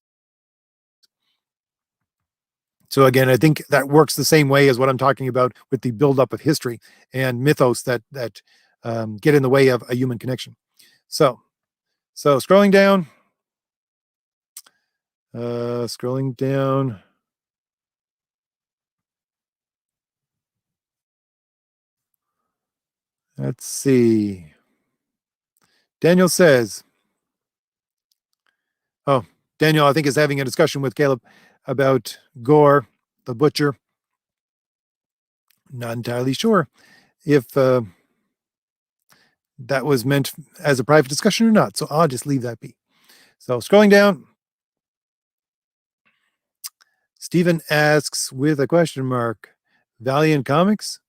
So again, I think that works the same way as what I'm talking about with the buildup of history and mythos that get in the way of a human connection. So scrolling down, scrolling down. Let's see. Daniel says, oh, Daniel, I think is having a discussion with Caleb about Gore, the butcher. Not entirely sure if that was meant as a private discussion or not. So I'll just leave that be. So scrolling down, Stephen asks with a question mark, Valiant Comics?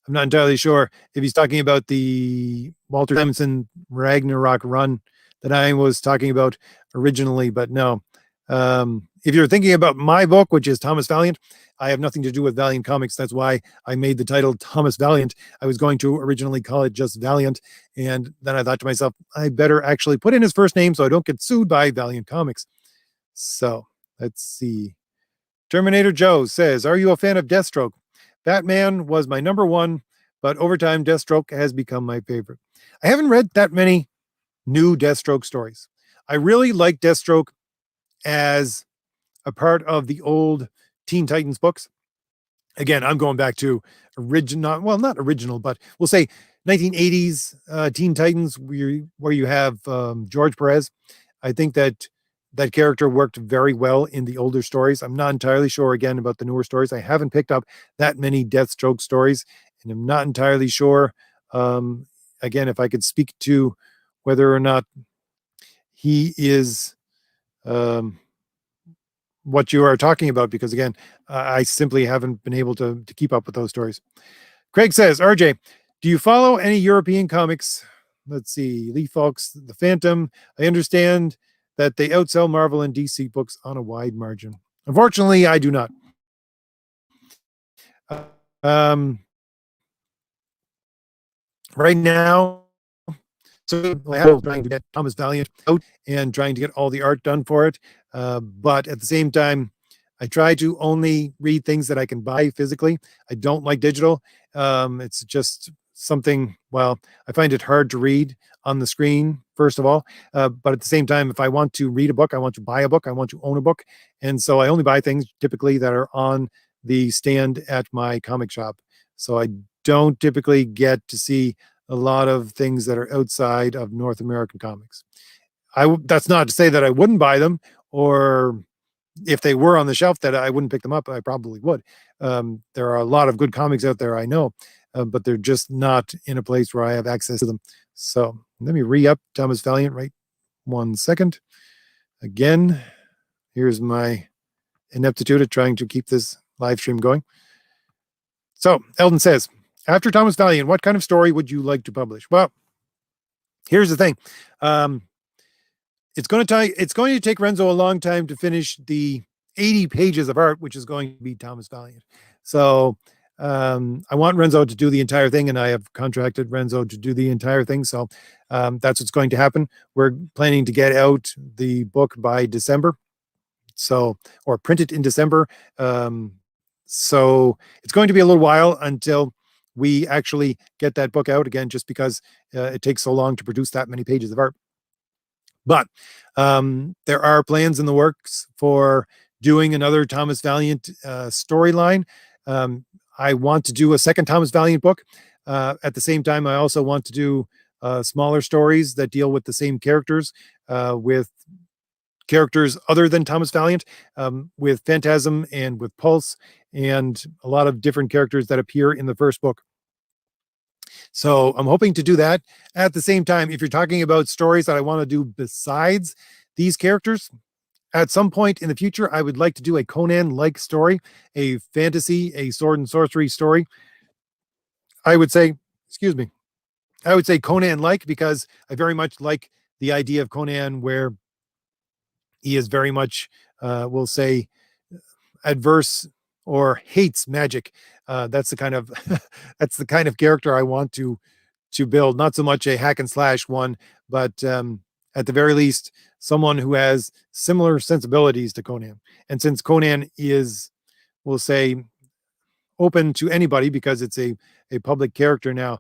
I'm not entirely sure if he's talking about the Walter Simonson Ragnarok run that I was talking about originally, but no. If you're thinking about my book, which is Thomas Valiant, I have nothing to do with Valiant Comics. That's why I made the title Thomas Valiant. I was going to originally call it just Valiant. And then I thought to myself, I better actually put in his first name so I don't get sued by Valiant Comics. So let's see. Terminator Joe says, are you a fan of Deathstroke? Batman was my number one, but over time, Deathstroke has become my favorite. I haven't read that many new Deathstroke stories. I really like Deathstroke as a part of the old Teen Titans books. Again, I'm going back to original, well, not original, but we'll say 1980s Teen Titans, where you have George Perez. I think that that character worked very well in the older stories. I'm not entirely sure, again, about the newer stories. I haven't picked up that many Deathstroke stories, and I'm not entirely sure, again, if I could speak to whether or not he is what you are talking about, because again, I simply haven't been able to keep up with those stories. Craig says, RJ, do you follow any European comics? Let's see, Lee Falk's The Phantom. I understand that they outsell Marvel and DC books on a wide margin. Unfortunately, I do not. Um, right now, so I'm trying to get Thomas Valiant out and trying to get all the art done for it. But at the same time, I try to only read things that I can buy physically. I don't like digital. It's just something, well, I find it hard to read on the screen, first of all. But at the same time, if I want to read a book, I want to buy a book, I want to own a book. And so I only buy things typically that are on the stand at my comic shop. So I don't typically get to see a lot of things that are outside of North American comics. That's not to say that I wouldn't buy them, or if they were on the shelf that I wouldn't pick them up. I probably would. There are a lot of good comics out there, I know, but they're just not in a place where I have access to them. So let me re-up Thomas Valiant right 1 second. Again, here's my ineptitude at trying to keep this live stream going. So Eldon says, after Thomas Valiant, what kind of story would you like to publish? Well, here's the thing. It's going to take Renzo a long time to finish the 80 pages of art, which is going to be Thomas Valiant. So I want Renzo to do the entire thing, and I have contracted Renzo to do the entire thing. So that's what's going to happen. We're planning to get out the book by December. So, or print it in December. So it's going to be a little while until we actually get that book out again, just because it takes so long to produce that many pages of art. But there are plans in the works for doing another Thomas Valiant storyline. I want to do a second Thomas Valiant book. At the same time, I also want to do smaller stories that deal with the same characters, with characters other than Thomas Valiant, with Phantasm and with Pulse, and a lot of different characters that appear in the first book. So I'm hoping to do that. At the same time, if you're talking about stories that I want to do besides these characters, at some point in the future, I would like to do a Conan-like story, a fantasy, a sword and sorcery story. I would say, excuse me, I would say Conan-like, because I very much like the idea of Conan, where he is very much, we'll say, adverse or hates magic. That's the kind of that's the kind of character I want to build. Not so much a hack and slash one, but at the very least, someone who has similar sensibilities to Conan. And since Conan is, we'll say, open to anybody because it's a public character now,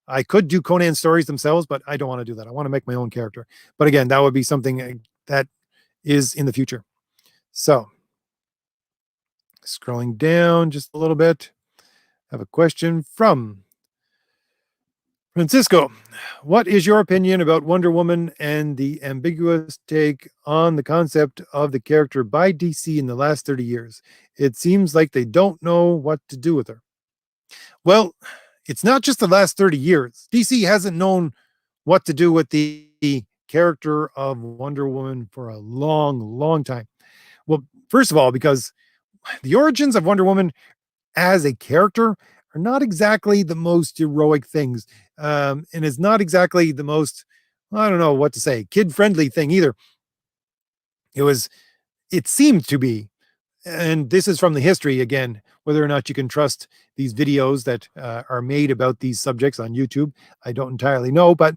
I could do Conan stories themselves, but I don't want to do that. I want to make my own character. But again, that would be something that is in the future. So scrolling down just a little bit, I have a question from Francisco. What is your opinion about Wonder Woman and the ambiguous take on the concept of the character by DC in the last 30 years? It seems like they don't know what to do with her. Well, it's not just the last 30 years. DC hasn't known what to do with the character of Wonder Woman for a long, long time. Well, first of all, because the origins of Wonder Woman as a character are not exactly the most heroic things. And it's not exactly the most, I don't know what to say, kid friendly thing either. It was, it seemed to be, and this is from the history again, whether or not you can trust these videos that are made about these subjects on YouTube. I don't entirely know, but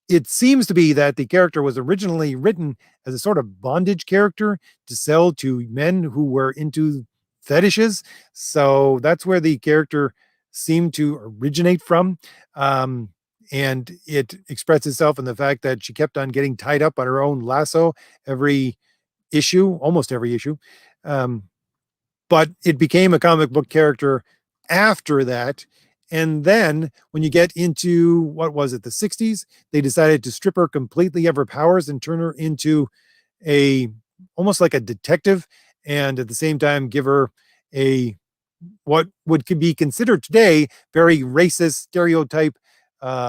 it seems to be that the character was originally written as a sort of bondage character to sell to men who were into fetishes. So that's where the character seemed to originate from. Um, and it expressed itself in the fact that she kept on getting tied up on her own lasso every issue, almost every issue. Um, but it became a comic book character after that. And then when you get into what was it, the 60s, they decided to strip her completely of her powers and turn her into a almost like a detective, and at the same time give her a what would could be considered today very racist stereotype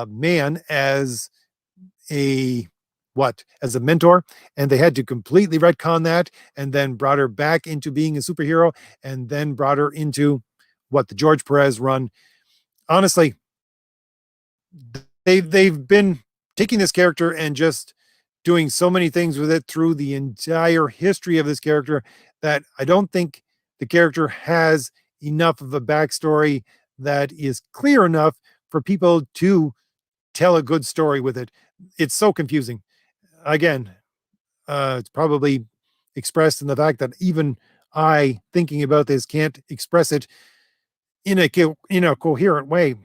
man as a as a mentor, and they had to completely retcon that and then brought her back into being a superhero and then brought her into what the George Perez run. Honestly, they've been taking this character and just doing so many things with it through the entire history of this character that I don't think the character has enough of a backstory that is clear enough for people to tell a good story with it. It's so confusing. Again, it's probably expressed in the fact that even I, thinking about this, can't express it in a coherent way.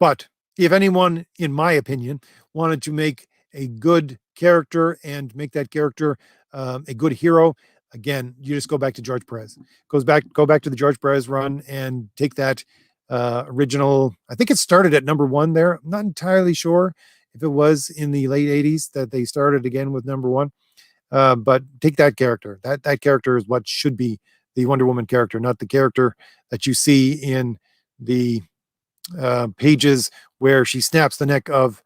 But if anyone, in my opinion, wanted to make a good character and make that character a good hero, again, you just go back to George Perez. Go back to the George Perez run and take that original. I think it started at #1 there. I'm not entirely sure if it was in the late '80s that they started again with #1. But take that character. That character is what should be the Wonder Woman character, not the character that you see in the pages where she snaps the neck of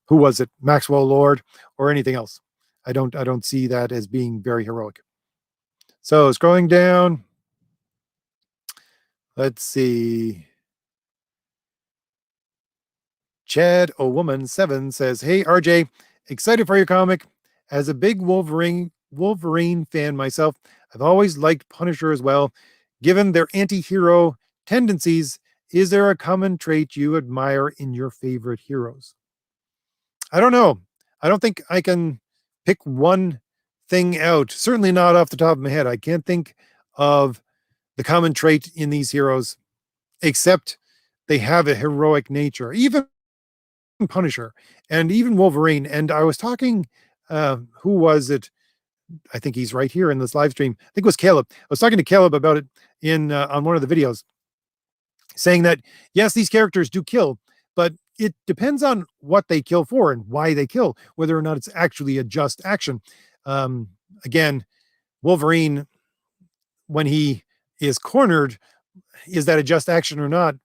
who was it, Maxwell Lord, or anything else. I don't see that as being very heroic. So scrolling down, let's see. Chad O Woman 7 says, "Hey RJ, excited for your comic. As a big Wolverine fan myself, I've always liked Punisher as well. Given their anti-hero tendencies, is there a common trait you admire in your favorite heroes?" I don't know. I don't think I can pick one thing out. Certainly not off the top of my head. I can't think of the common trait in these heroes, except they have a heroic nature. Even Punisher and even Wolverine. And I was talking, who was it? I think he's right here in this live stream. I think it was Caleb. I was talking to Caleb about it in on one of the videos, saying that yes, these characters do kill, but it depends on what they kill for and why they kill, whether or not it's actually a just action. Um, Again, Wolverine, when he is cornered, is that a just action or not?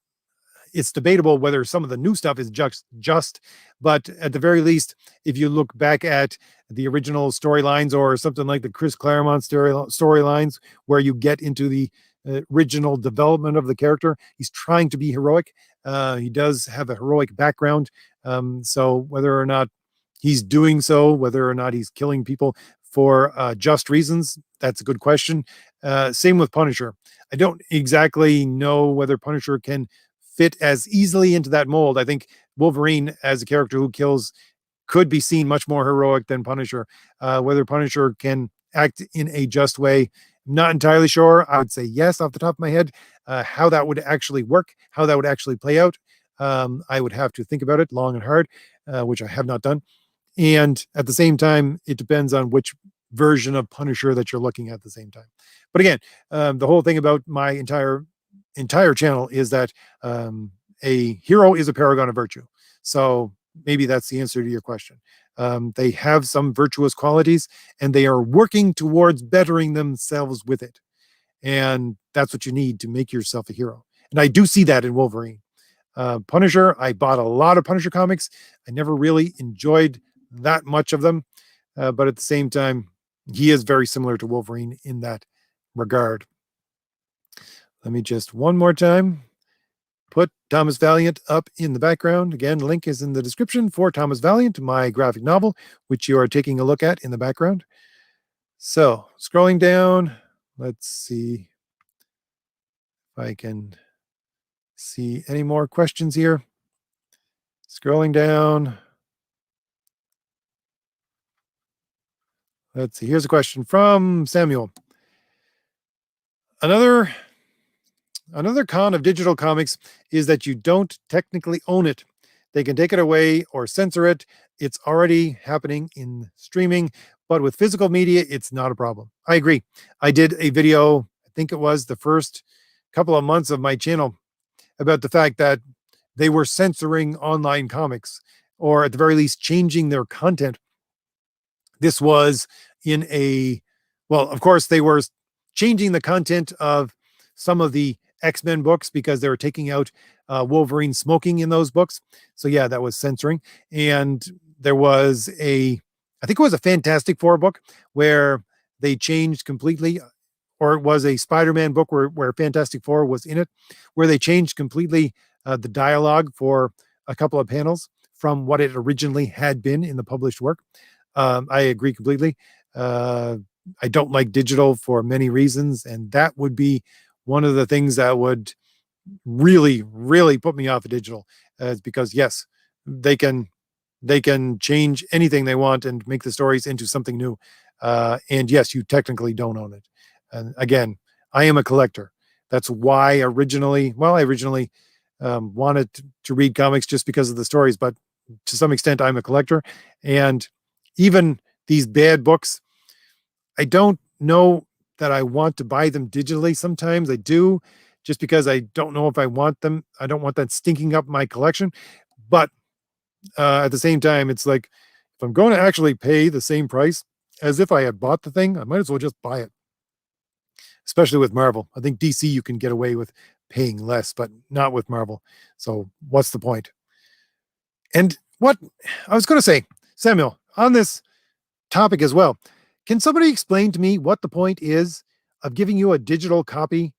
It's debatable whether some of the new stuff is just, but at the very least, if you look back at the original storylines or something like the Chris Claremont storylines, where you get into the original development of the character, he's trying to be heroic. He does have a heroic background. So whether or not he's doing so, whether or not he's killing people for just reasons, that's a good question. Same with Punisher. I don't exactly know whether Punisher can fit as easily into that mold. I think Wolverine, as a character who kills, could be seen much more heroic than Punisher. Whether Punisher can act in a just way, I'm not entirely sure. I would say yes off the top of my head. How that would actually work, how that would actually play out, I would have to think about it long and hard, which I have not done. And at the same time, it depends on which version of Punisher that you're looking at the same time. But again, the whole thing about my entire channel is that a hero is a paragon of virtue. So maybe that's the answer to your question. They have some virtuous qualities and they are working towards bettering themselves with it. And that's what you need to make yourself a hero. And I do see that in Wolverine. Punisher, I bought a lot of Punisher comics. I never really enjoyed that much of them, but at the same time, he is very similar to Wolverine in that regard. Let me just one more time put Thomas Valiant up in the background. Again, link is in the description for Thomas Valiant, my graphic novel, which you are taking a look at in the background. So, scrolling down, let's see if I can see any more questions here. Scrolling down. Let's see. Here's a question from Samuel. Another con of digital comics is that you don't technically own it. They can take it away or censor it. It's already happening in streaming, but with physical media, it's not a problem. I agree. I did a video, I think it was the first couple of months of my channel, about the fact that they were censoring online comics, or at the very least changing their content. This was in a, well, of course, they were changing the content of some of the X-Men books because they were taking out Wolverine smoking in those books. So yeah, that was censoring. And there was I think it was a Fantastic Four book where they changed completely, or it was a Spider-Man book where Fantastic Four was in it, where they changed completely the dialogue for a couple of panels from what it originally had been in the published work. I agree completely. Uh, I don't like digital for many reasons, and that would be one of the things that would really, really put me off of digital. Is because yes, they can change anything they want and make the stories into something new. And yes, you technically don't own it. And again, I am a collector. That's why I originally wanted to read comics just because of the stories, but to some extent, I'm a collector. And even these bad books, I don't know that I want to buy them digitally. Sometimes I do, just because I don't know if I want them. I don't want that stinking up my collection. But at the same time, it's like, if I'm going to actually pay the same price as if I had bought the thing, I might as well just buy it. Especially with Marvel, I think DC you can get away with paying less, but not with Marvel. So what's the point? And what I was going to say, Samuel, on this topic as well, can somebody explain to me what the point is of giving you a digital copy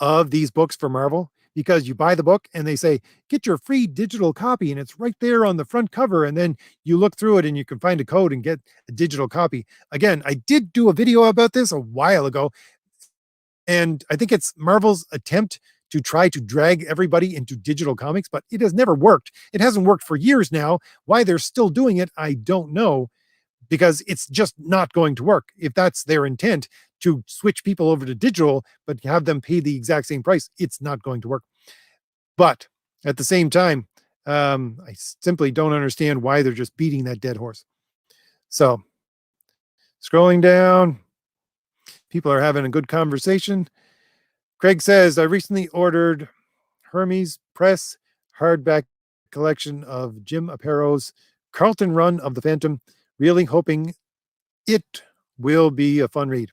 of these books for Marvel? Because you buy the book and they say, get your free digital copy, and it's right there on the front cover. And then you look through it and you can find a code and get a digital copy. Again, I did do a video about this a while ago, and I think it's Marvel's attempt to try to drag everybody into digital comics, but it has never worked. It hasn't worked for years now. Why they're still doing it, I don't know, because it's just not going to work. If that's their intent, to switch people over to digital, but have them pay the exact same price, it's not going to work. But at the same time, I simply don't understand why they're just beating that dead horse. So, scrolling down, people are having a good conversation. Craig says, I recently ordered Hermes Press hardback collection of Jim Apato's Carlton run of The Phantom, really hoping it will be a fun read.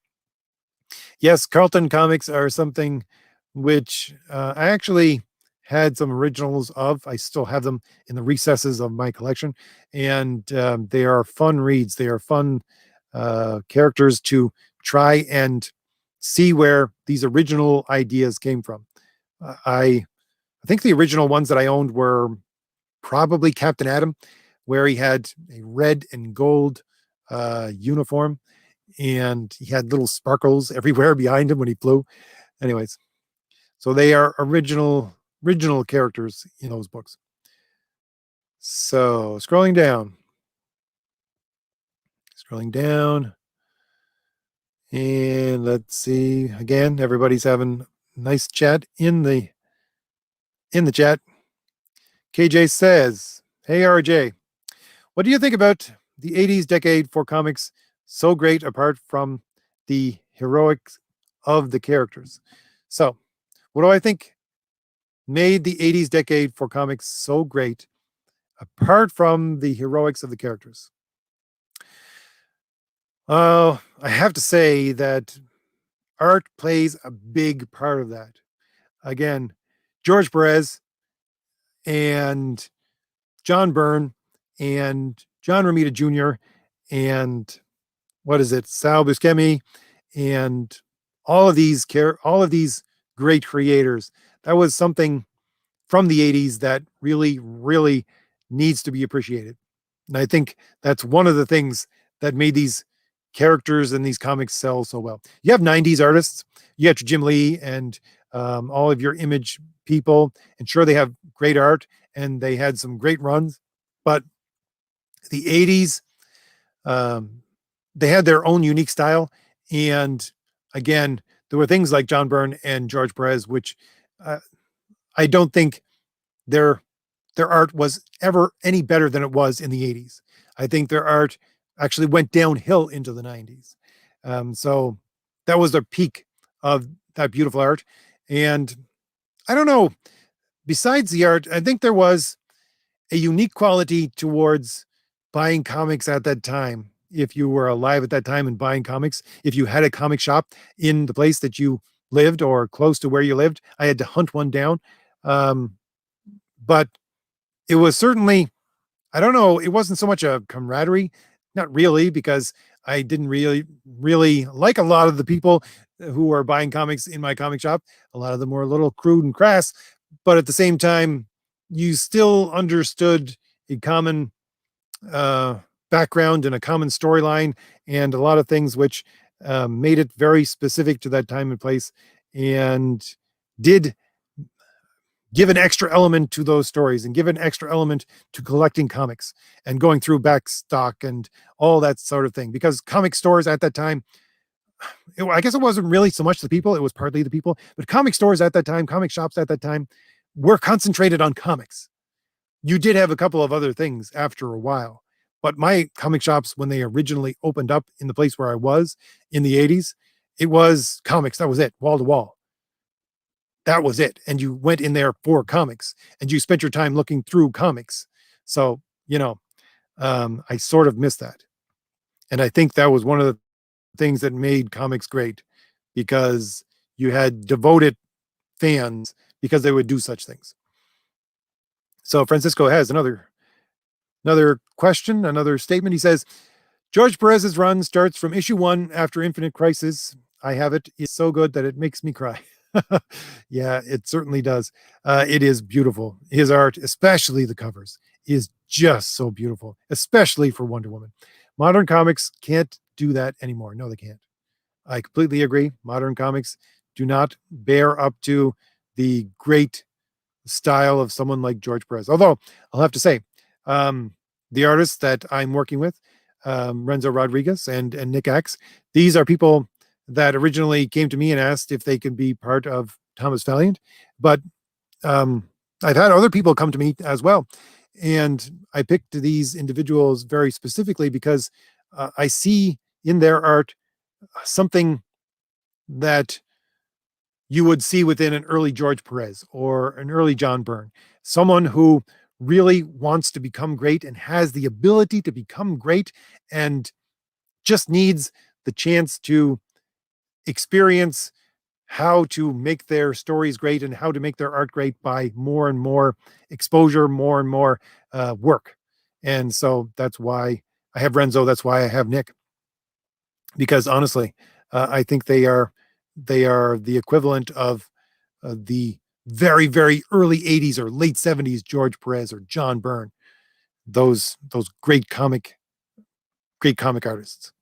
Yes, Carlton comics are something which I actually had some originals of. I still have them in the recesses of my collection, and they are fun reads. They are fun characters to try and see where these original ideas came from. I think the original ones that I owned were probably Captain Atom, where he had a red and gold uniform, and he had little sparkles everywhere behind him when he flew. Anyways, so they are original characters in those books. So scrolling down, and let's see. Again, everybody's having nice chat in the chat. KJ says, "Hey RJ, what do you think about the 80s decade for comics? So great apart from the heroics of the characters." So, what do I think made the 80s decade for comics so great apart from the heroics of the characters? I have to say that art plays a big part of that. Again, George Perez and John Byrne and John Romita Jr. and what is it, Sal Buscemi, and all of these great creators. That was something from the 80s that really, really needs to be appreciated. And I think that's one of the things that made these characters and these comics sell so well. You have 90s artists, you got your Jim Lee and all of your Image people, and sure, they have great art and they had some great runs, but the 80s, um, they had their own unique style. And again, there were things like John Byrne and George Perez, which uh, I don't think their their art was ever any better than it was in the 80s. I think their art actually went downhill into the 90s. So that was the peak of that beautiful art. And I don't know, besides the art, I think there was a unique quality towards buying comics at that time. If you were alive at that time and buying comics, if you had a comic shop in the place that you lived or close to where you lived, I had to hunt one down. Um, but it was certainly, I don't know, it wasn't so much a camaraderie, not really, because I didn't really like a lot of the people who were buying comics in my comic shop. A lot of them were a little crude and crass, but at the same time, you still understood a common uh, background and a common storyline and a lot of things which made it very specific to that time and place, and did give an extra element to those stories and give an extra element to collecting comics and going through back stock and all that sort of thing. Because comic stores at that time, I guess it wasn't really so much the people, it was partly the people, but comic stores at that time, comic shops at that time were concentrated on comics. You did have a couple of other things after a while, but my comic shops, when they originally opened up in the place where I was in the 80s, it was comics. That was it, wall to wall. That was it. And you went in there for comics and you spent your time looking through comics. So, I sort of miss that. And I think that was one of the things that made comics great, because you had devoted fans because they would do such things. So Francisco has another question, another statement. He says, George Perez's run starts from issue 1 after Infinite Crisis. I have it. It's so good that it makes me cry. Yeah, it certainly does. It is beautiful. His art, especially the covers, is just so beautiful, especially for Wonder Woman. Modern comics can't do that anymore. No, they can't. I completely agree. Modern comics do not bear up to the great style of someone like George Perez. Although I'll have to say, the artists that I'm working with, Renzo Rodriguez and Nick X, these are people that originally came to me and asked if they could be part of Thomas Valiant. But I've had other people come to me as well. And I picked these individuals very specifically because I see in their art something that you would see within an early George Perez or an early John Byrne, someone who really wants to become great and has the ability to become great and just needs the chance to experience how to make their stories great and how to make their art great by more and more exposure, more and more work. And so that's why I have Renzo. That's why I have Nick, because honestly, I think they are the equivalent of the very, very early 80s or late 70s George Perez or John Byrne, those great comic artists.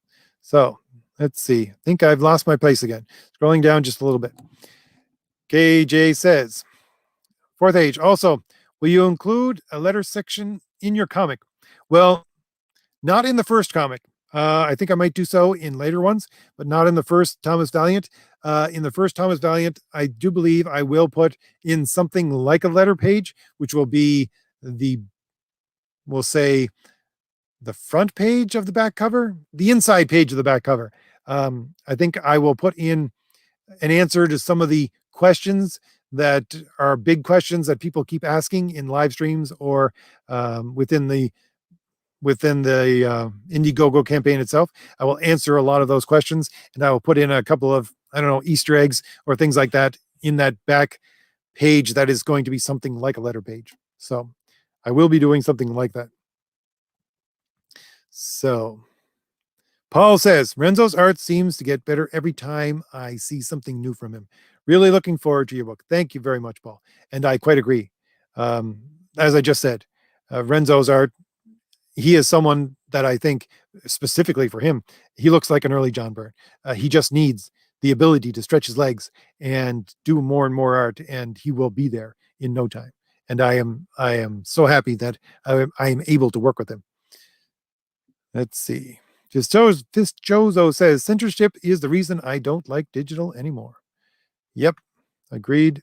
So let's see. I think I've lost my place again. Scrolling down just a little bit. KJ says, fourth age. Also, will you include a letter section in your comic? Well, not in the first comic. I think I might do so in later ones, but not in the first Thomas Valiant. In the first Thomas Valiant, I do believe I will put in something like a letter page, which will be we'll say, the front page of the back cover, the inside page of the back cover. I think I will put in an answer to some of the questions that are big questions that people keep asking in live streams or within the Indiegogo campaign itself. I will answer a lot of those questions, and I will put in a couple of, I don't know, Easter eggs or things like that in that back page that is going to be something like a letter page. So I will be doing something like that. So Paul says, Renzo's art seems to get better every time I see something new from him. Really looking forward to your book. Thank you very much, Paul. And I quite agree. Um, as I just said, Renzo's art, he is someone that I think specifically for him, he looks like an early John Byrne. He just needs the ability to stretch his legs and do more and more art, and he will be there in no time. And I am so happy that I am able to work with him. Let's see. Jozo says censorship is the reason I don't like digital anymore. Yep, agreed.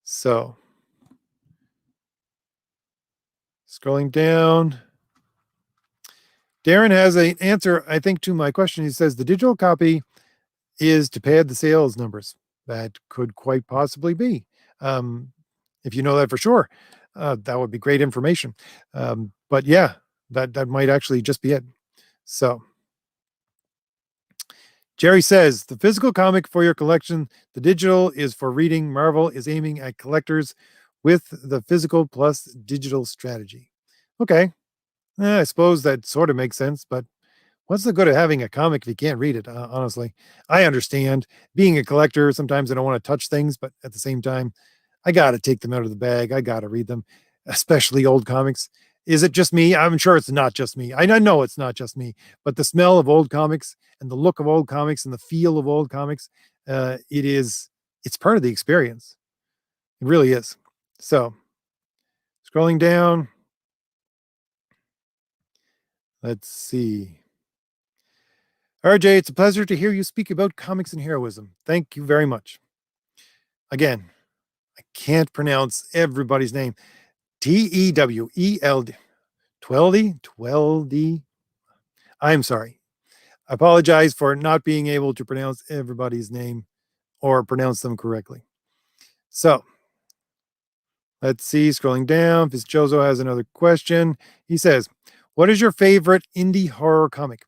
So, scrolling down, Darren has an answer, I think, to my question. He says the digital copy is to pad the sales numbers. That could quite possibly be. Um, if you know that for sure, that would be great information. But yeah, that might actually just be it. So, Jerry says the physical comic for your collection, the digital is for reading. Marvel is aiming at collectors with the physical plus digital strategy. Okay. I suppose that sort of makes sense, but what's the good of having a comic if you can't read it? Honestly, I understand being a collector. Sometimes I don't want to touch things, but at the same time, I got to take them out of the bag. I got to read them, especially old comics. Is it just me? I'm sure it's not just me. I know it's not just me, but the smell of old comics and the look of old comics and the feel of old comics, it's part of the experience. It really is. So, scrolling down, let's see. RJ, it's a pleasure to hear you speak about comics and heroism. Thank you very much. Again, I can't pronounce everybody's name. Teweld, Tweldy. I'm sorry. I apologize for not being able to pronounce everybody's name or pronounce them correctly. So let's see, scrolling down, Fitzjozo has another question. He says, what is your favorite indie horror comic?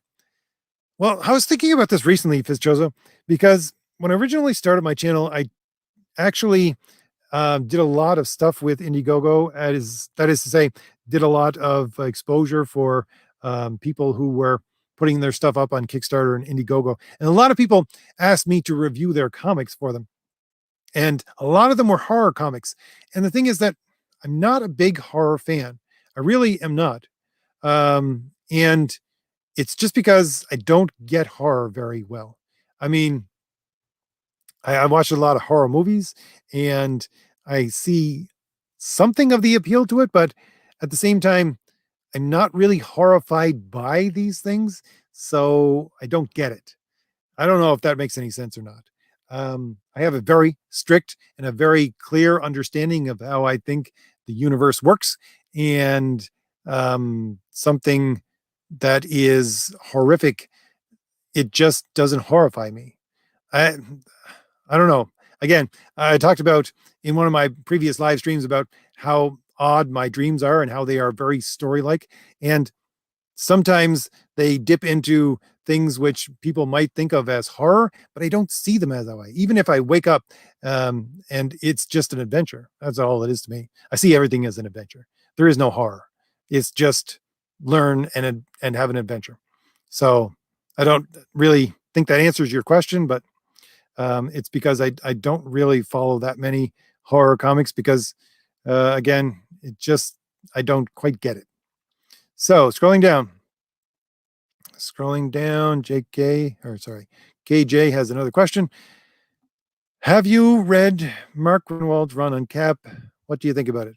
Well, I was thinking about this recently, Fitzjozo, because when I originally started my channel, I actually did a lot of stuff with Indiegogo. That is to say, did a lot of exposure for people who were putting their stuff up on Kickstarter and Indiegogo. And a lot of people asked me to review their comics for them. And a lot of them were horror comics. And the thing is that I'm not a big horror fan. I really am not. And it's just because I don't get horror very well. I mean, I watch a lot of horror movies and I see something of the appeal to it, but at the same time, I'm not really horrified by these things, so I don't get it. I don't know if that makes any sense or not. I have a very strict and a very clear understanding of how I think the universe works, and something that is horrific, it just doesn't horrify me. I I don't know. Again, I talked about in one of my previous live streams about how odd my dreams are and how they are very story like. And sometimes they dip into things which people might think of as horror, but I don't see them as that way. Even if I wake up and it's just an adventure, that's all it is to me. I see everything as an adventure. There is no horror. It's just learn and have an adventure. So I don't really think that answers your question, but it's because I don't really follow that many horror comics because, again, I don't quite get it. So scrolling down, KJ has another question. Have you read Mark Grunwald's run on Cap? What do you think about it?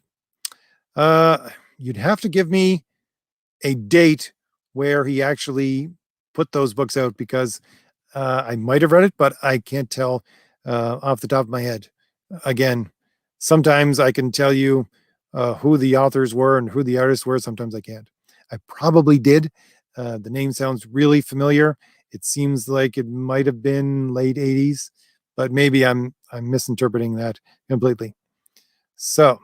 You'd have to give me a date where he actually put those books out because I might have read it, but I can't tell off the top of my head. Again, sometimes I can tell you who the authors were and who the artists were. Sometimes I can't. I probably did. The name sounds really familiar. It seems like it might have been late 80s, but maybe I'm misinterpreting that completely. So,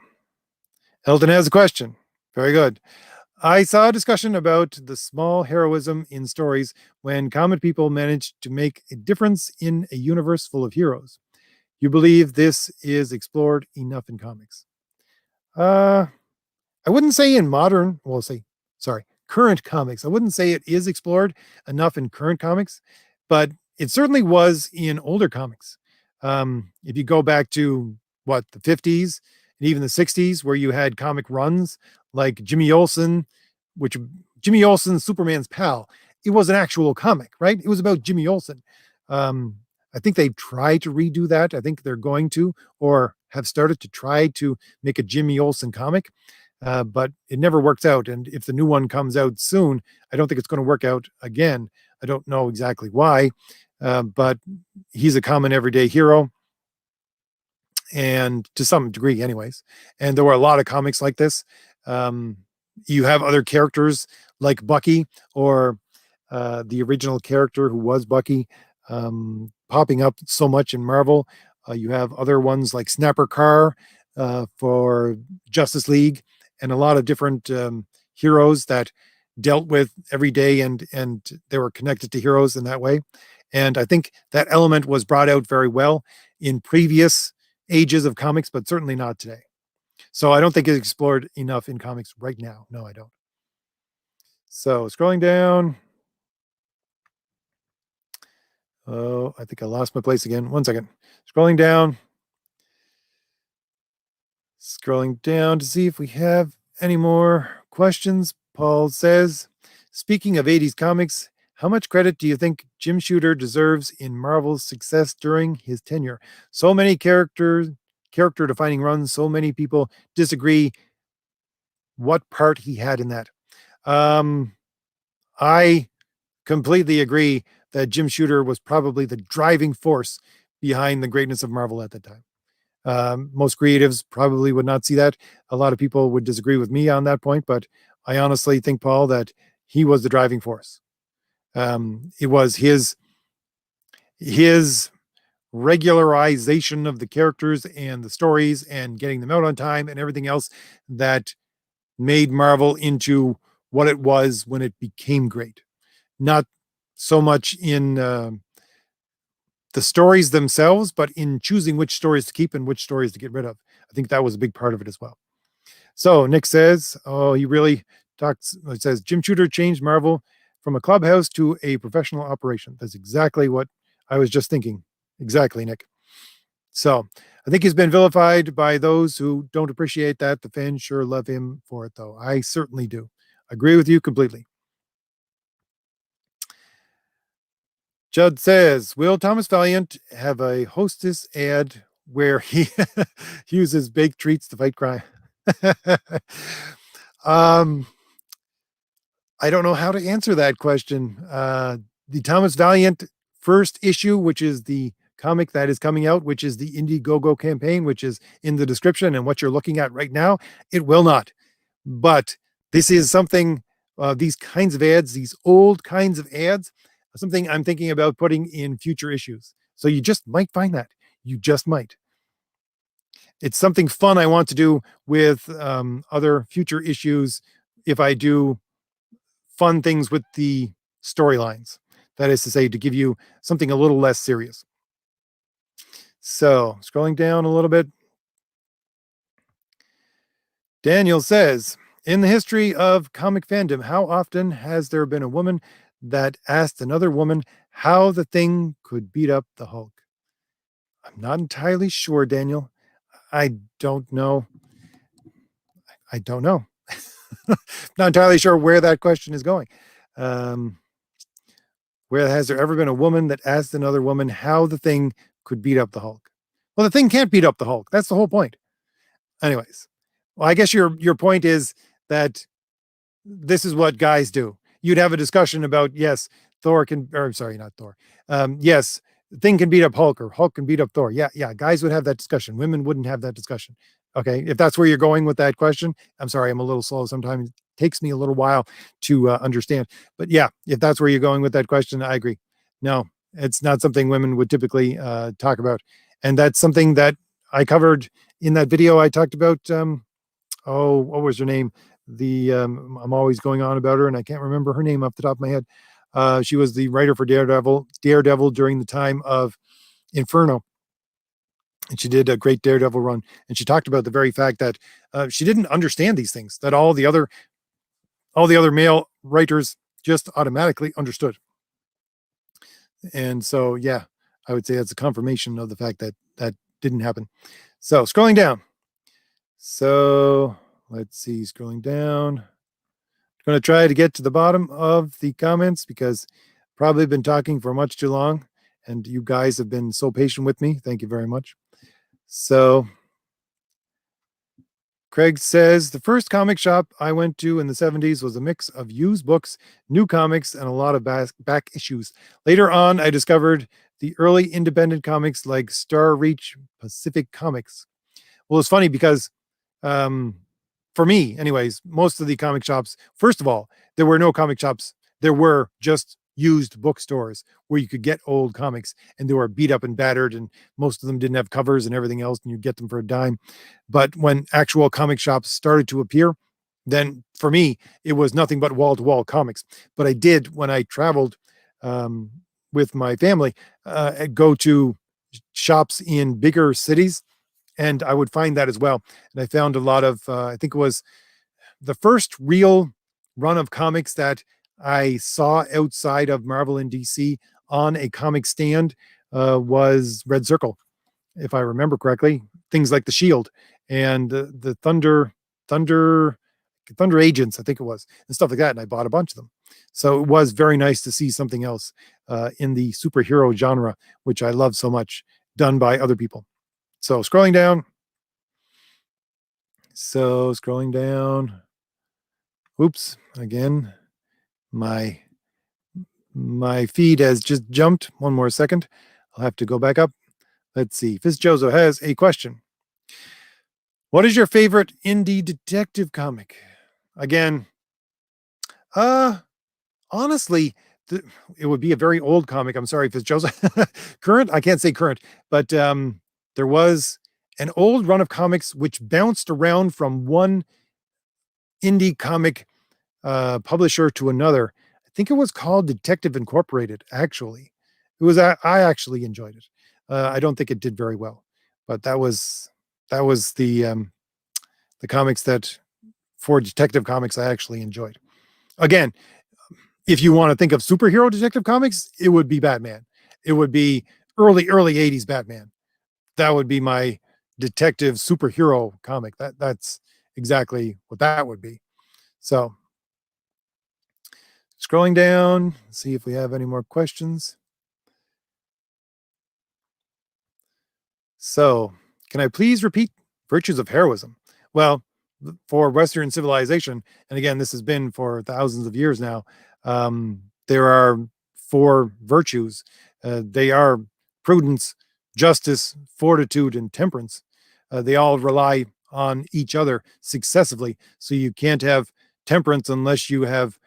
Elton has a question. Very good. I saw a discussion about the small heroism in stories when common people manage to make a difference in a universe full of heroes. You believe this is explored enough in comics? Uh, I wouldn't say in modern, well, say, sorry, current comics. I wouldn't say it is explored enough in current comics, but it certainly was in older comics. If you go back to what, the 50s and even the 60s, where you had comic runs like Jimmy Olsen, which Jimmy Olsen, Superman's pal, it was an actual comic, right? It was about Jimmy Olsen. Um, I think they've tried to redo that. I think they're going to, or have started to try to make a Jimmy Olsen comic, but it never works out. And if the new one comes out soon, I don't think it's going to work out again. I don't know exactly why, but he's a common everyday hero, and to some degree, anyways. And there were a lot of comics like this. Um, you have other characters like Bucky, or the original character who was Bucky, popping up so much in Marvel. You have other ones like Snapper Carr for Justice League, and a lot of different heroes that dealt with every day, and they were connected to heroes in that way. And I think that element was brought out very well in previous ages of comics, but certainly not today. So I don't think it's explored enough in comics right now. No, I don't. So scrolling down. Oh, I think I lost my place again. One second. Scrolling down. Scrolling down to see if we have any more questions. Paul says, speaking of 80s comics, how much credit do you think Jim Shooter deserves in Marvel's success during his tenure? So many character defining runs, so many people disagree what part he had in that. I completely agree that Jim Shooter was probably the driving force behind the greatness of Marvel at that time. Most creatives probably would not see that. A lot of people would disagree with me on that point, but I honestly think, Paul, that he was the driving force. It was his regularization of the characters and the stories and getting them out on time and everything else that made Marvel into what it was when it became great. Not so much in the stories themselves, but in choosing which stories to keep and which stories to get rid of. I think that was a big part of it as well. So Nick says, oh, he really talks, it says, Jim Shooter changed Marvel from a clubhouse to a professional operation. That's exactly what I was just thinking. Exactly, Nick. So I think he's been vilified by those who don't appreciate that. The fans sure love him for it, though. I certainly do. Agree with you completely. Judd says, will Thomas Valiant have a hostess ad where he uses baked treats to fight crime? um, I don't know how to answer that question. The Thomas Valiant first issue, which is the comic that is coming out, which is the Indiegogo campaign, which is in the description and what you're looking at right now, it will not. But this is something, these kinds of ads, these old kinds of ads, something I'm thinking about putting in future issues. So you just might find that. You just might. It's something fun I want to do with other future issues if I do fun things with the storylines. That is to say, to give you something a little less serious. So, scrolling down a little bit, Daniel says, in the history of comic fandom, how often has there been a woman that asked another woman how the Thing could beat up the Hulk? I'm not entirely sure, Daniel. I don't know. I don't know. Not entirely sure where that question is going. Um, where has there ever been a woman that asked another woman how the Thing could beat up the Hulk? Well, the Thing can't beat up the Hulk. That's the whole point. Anyways, well, I guess your point is that this is what guys do. You'd have a discussion about, yes, Thor can, or sorry, not Thor. Yes, Thing can beat up Hulk, or Hulk can beat up Thor. Yeah, yeah, guys would have that discussion. Women wouldn't have that discussion. Okay, if that's where you're going with that question, I'm sorry, I'm a little slow. Sometimes it takes me a little while to understand. But yeah, if that's where you're going with that question, I agree. No, it's not something women would typically talk about. And that's something that I covered in that video I talked about. Oh, what was her name? The I'm always going on about her, and I can't remember her name off the top of my head. She was the writer for Daredevil during the time of Inferno, and she did a great Daredevil run. And she talked about the very fact that she didn't understand these things that all the other male writers just automatically understood. And so, yeah, I would say that's a confirmation of the fact that that didn't happen. So, scrolling down. So, let's see, scrolling down. I'm going to try to get to the bottom of the comments because I've probably been talking for much too long, and you guys have been so patient with me. Thank you very much. So, Craig says the first comic shop I went to in the 70s was a mix of used books, new comics, and a lot of back issues. Later on, I discovered the early independent comics like Star Reach, Pacific Comics. Well, it's funny because for me, anyways, most of the comic shops, first of all, there were no comic shops. There were just used bookstores where you could get old comics, and they were beat up and battered, and most of them didn't have covers and everything else, and you get them for a dime. But when actual comic shops started to appear, then for me, it was nothing but wall to wall comics. But I did, when I traveled um, with my family, go to shops in bigger cities, and I would find that as well. And I found a lot of, I think it was the first real run of comics that I saw outside of Marvel and DC on a comic stand was Red Circle, if I remember correctly. Things like the Shield and the Thunder, Thunder Agents, I think it was, and stuff like that. And I bought a bunch of them. So it was very nice to see something else in the superhero genre, which I love so much, done by other people. So scrolling down. So scrolling down. Oops, again, my feed has just jumped. One more second. I'll have to go back up. Let's see. Fitzjozo has a question. What is your favorite indie detective comic? Again, honestly, it would be a very old comic. I'm sorry, Fitzjozo. Current? I can't say current, but there was an old run of comics which bounced around from one indie comic publisher to another. I think it was called Detective Incorporated. Actually, it was. I actually enjoyed it. I don't think it did very well, but that was the comics that for Detective Comics I actually enjoyed. Again, if you want to think of superhero Detective Comics, it would be Batman. It would be early 80s Batman. That would be my detective superhero comic. That's exactly what that would be. So scrolling down, see if we have any more questions. So, can I please repeat virtues of heroism? Well, for Western civilization, and again, this has been for thousands of years now, there are four virtues. They are prudence, justice, fortitude, and temperance. They all rely on each other successively. So you can't have temperance unless you have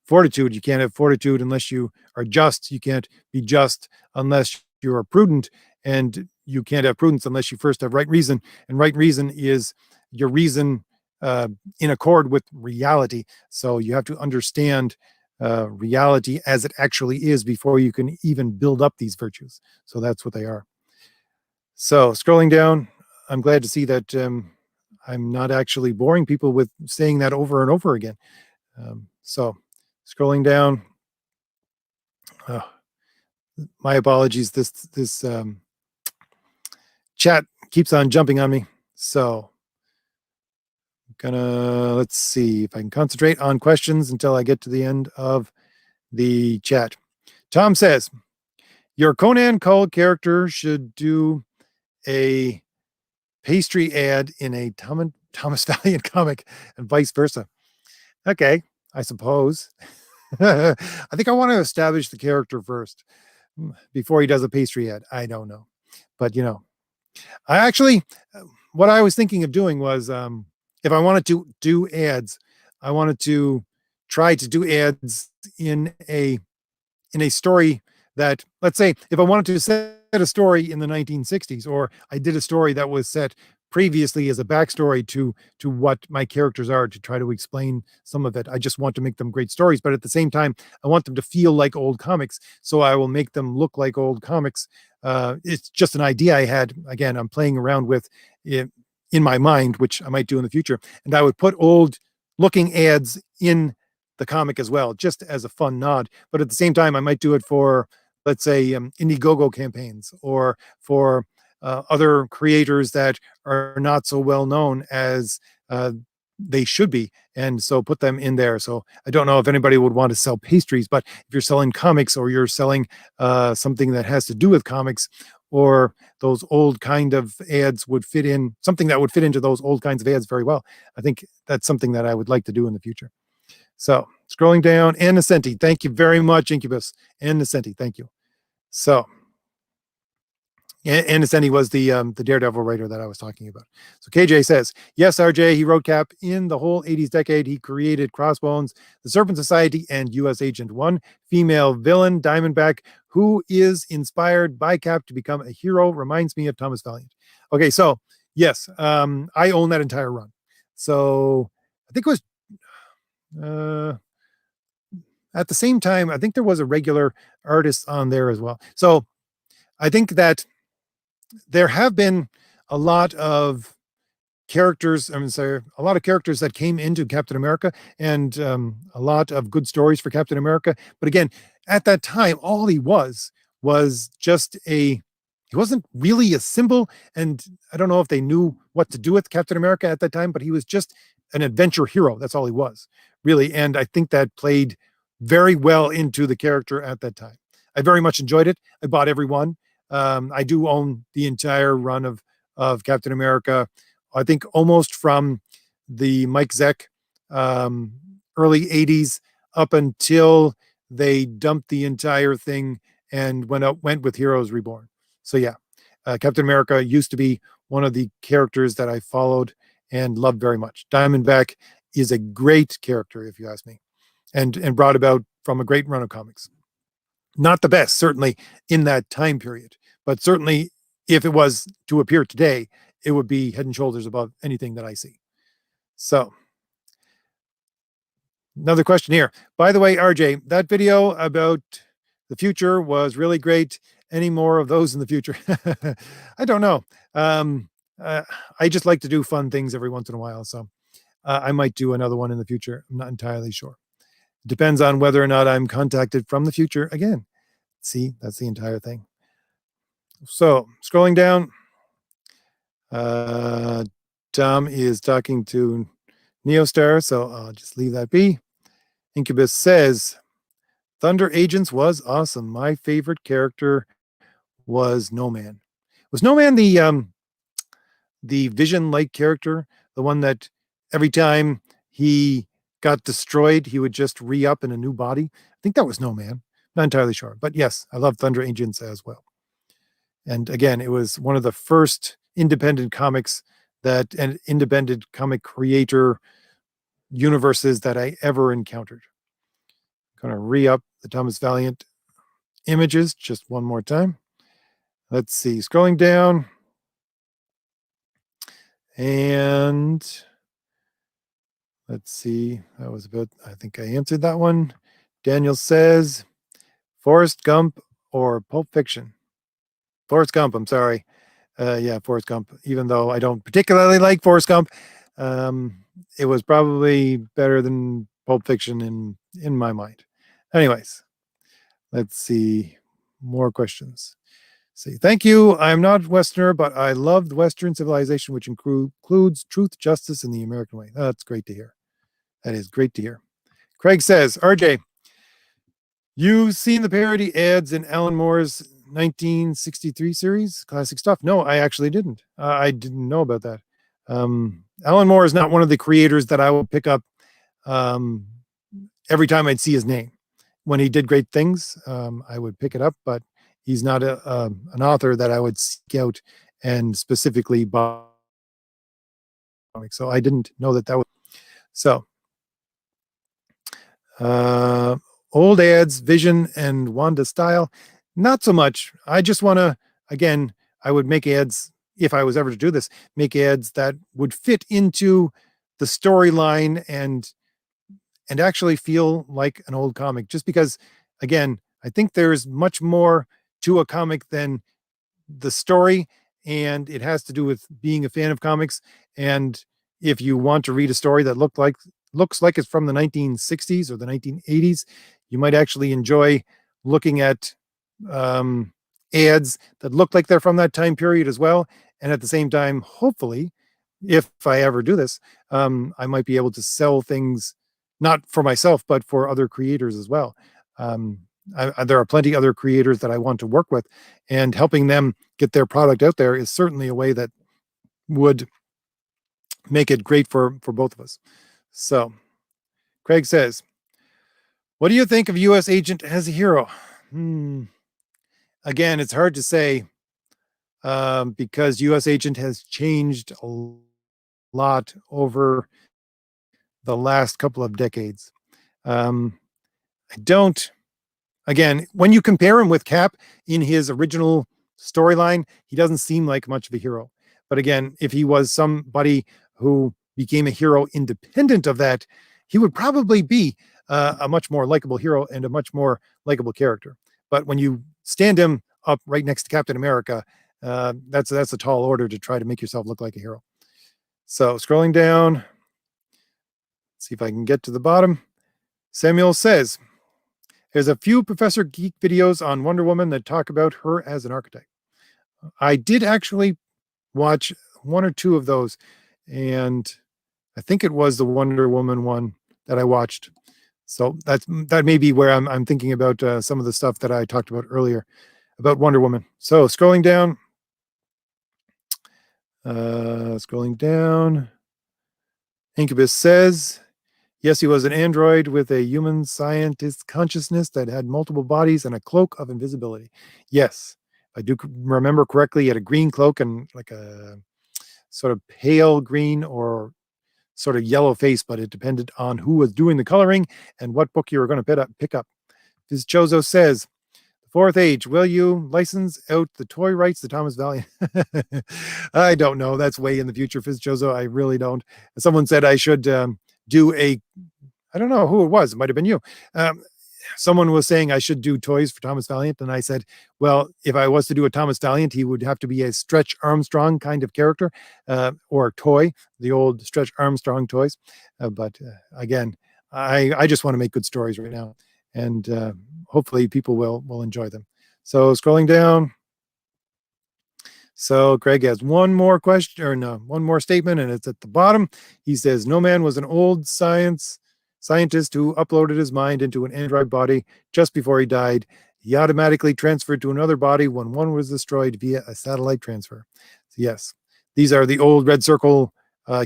fortitude. You can't have fortitude unless you are just. You can't be just unless you are prudent. And you can't have prudence unless you first have right reason. And right reason is your reason in accord with reality. So you have to understand reality as it actually is before you can even build up these virtues. So that's what they are. So scrolling down, I'm glad to see that I'm not actually boring people with saying that over and over again. So scrolling down, my apologies. This chat keeps on jumping on me. So let's see if I can concentrate on questions until I get to the end of the chat. Tom says, your Conan Cole character should do a pastry ad in a Thomas Valiant comic and vice versa. Okay, I suppose. I think I want to establish the character first before he does a pastry ad. I don't know. But, I actually, what I was thinking of doing was if I wanted to do ads, I wanted to try to do ads in a story that, let's say, if I wanted to set a story in the 1960s, or I did a story that was set previously as a backstory to what my characters are, to try to explain some of it. I just want to make them great stories, but at the same time, I want them to feel like old comics. So I will make them look like old comics. It's just an idea I had. Again, I'm playing around with it in my mind, which I might do in the future. And I would put old looking ads in the comic as well, just as a fun nod. But at the same time, I might do it for, let's say, Indiegogo campaigns, or for other creators that are not so well known as they should be. And so put them in there. So I don't know if anybody would want to sell pastries, but if you're selling comics, or you're selling something that has to do with comics, or those old kind of ads would fit in, something that would fit into those old kinds of ads very well. I think that's something that I would like to do in the future. So scrolling down, Ann Nascenti, thank you very much, Incubus. Ann Nascenti, thank you. So Ann Nascenti was the Daredevil writer that I was talking about. So KJ says, yes, RJ, he wrote Cap in the whole 80s decade. He created Crossbones, the Serpent Society, and US Agent 1, female villain, Diamondback, who is inspired by Cap to become a hero. Reminds me of Thomas Valiant. Okay, so yes, I own that entire run. So I think it was at the same time, I think there was a regular artist on there as well. So I think that there have been a lot of characters, I mean, sorry, a lot of characters that came into Captain America, and a lot of good stories for Captain America. But again, at that time, all he was just he wasn't really a symbol. And I don't know if they knew what to do with Captain America at that time, but he was just an adventure hero. That's all he was, really. And I think that played very well into the character at that time. I very much enjoyed it. I bought every one. I do own the entire run of Captain America. I think almost from the Mike Zeck early 80s up until they dumped the entire thing and went with Heroes Reborn. So yeah, Captain America used to be one of the characters that I followed and loved very much. Diamondback is a great character, if you ask me, and brought about from a great run of comics. Not the best, certainly, in that time period, but certainly if it was to appear today, it would be head and shoulders above anything that I see. So another question here. By the way, RJ, that video about the future was really great. Any more of those in the future? I don't know. I just like to do fun things every once in a while. So I might do another one in the future. I'm not entirely sure. Depends on whether or not I'm contacted from the future again. See, that's the entire thing. So scrolling down, Tom is talking to Neostar, so I'll just leave that be. Incubus says, Thunder Agents was awesome. My favorite character was No Man. Was No Man the Vision-like character, the one that every time he got destroyed, he would just re-up in a new body? I think that was No Man. Not entirely sure, but yes, I love Thunder Agents as well. And again, it was one of the first independent comics that an independent comic creator universes that I ever encountered. I'm going to re-up the Thomas Valiant images just one more time. Let's see, scrolling down. And let's see, that was about, I think I answered that one. Daniel says, Forrest Gump or Pulp Fiction? Forrest Gump, I'm sorry. Yeah, Forrest Gump. Even though I don't particularly like Forrest Gump, it was probably better than Pulp Fiction in my mind. Anyways, let's see more questions. See, thank you. I'm not Westerner, but I loved Western civilization, which includes truth, justice, and the American way. That's great to hear. That is great to hear. Craig says, RJ, you've seen the parody ads in Alan Moore's 1963 series, classic stuff? No, I actually didn't. I didn't know about that. Alan Moore is not one of the creators that I will pick up every time I'd see his name. When he did great things, I would pick it up, but he's not an author that I would seek out and specifically buy. So I didn't know that was. So old ads, Vision and Wanda style, not so much. I just want to, again, I would make ads if I was ever to do this, make ads that would fit into the storyline and actually feel like an old comic. Just because, again, I think there's much more to a comic than the story, and it has to do with being a fan of comics. And if you want to read a story that looks like it's from the 1960s or the 1980s, you might actually enjoy looking at um, ads that look like they're from that time period as well. And at the same time, hopefully, if I ever do this, I might be able to sell things not for myself but for other creators as well. Um, there are plenty other creators that I want to work with, and helping them get their product out there is certainly a way that would make it great for both of us. So, Craig says, "What do you think of U.S. Agent as a hero?" Again, it's hard to say because U.S. Agent has changed a lot over the last couple of decades. I don't Again, when you compare him with Cap in his original storyline, he doesn't seem like much of a hero. But again, if he was somebody who became a hero independent of that, he would probably be a much more likable hero and a much more likable character. But when you stand him up right next to Captain America, that's a tall order to try to make yourself look like a hero. So scrolling down, see if I can get to the bottom. Samuel says, "There's a few Professor Geek videos on Wonder Woman that talk about her as an archetype." I did actually watch one or two of those, and I think it was the Wonder Woman one that I watched. So that may be where I'm thinking about some of the stuff that I talked about earlier about Wonder Woman. So scrolling down, Incubus says, "Yes, he was an android with a human scientist consciousness that had multiple bodies and a cloak of invisibility." Yes, I do remember correctly. He had a green cloak and like a sort of pale green or sort of yellow face, but it depended on who was doing the coloring and what book you were going to pick up. Fizchozo says, "The Fourth Age, will you license out the toy rights to Thomas Valiant?" I don't know. That's way in the future, Fizchozo. I really don't. Someone said I should do a, I don't know who it was. It might have been you. Um, Someone was saying I should do toys for Thomas Valiant, and I said, well, if I was to do a Thomas Valiant, he would have to be a Stretch Armstrong kind of character or toy, the old Stretch Armstrong toys. But again, I just want to make good stories right now, and hopefully people will enjoy them. So scrolling down. So Craig has one more question, or no, one more statement, and it's at the bottom. He says, "No man was an old scientist who uploaded his mind into an android body just before he died. He automatically transferred to another body when one was destroyed via a satellite transfer." So yes, these are the old Red Circle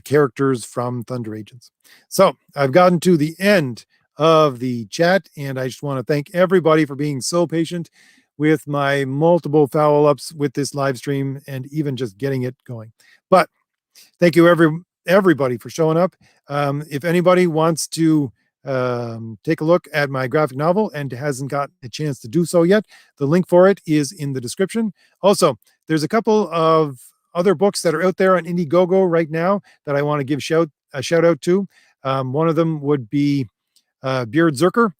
characters from Thunder Agents. So I've gotten to the end of the chat, and I just want to thank everybody for being so patient with my multiple foul ups with this live stream and even just getting it going. But thank you everybody for showing up. If anybody wants to take a look at my graphic novel and hasn't got a chance to do so yet, the link for it is in the description. Also, there's a couple of other books that are out there on Indiegogo right now that I want to give a shout out to. One of them would be Beard Zerker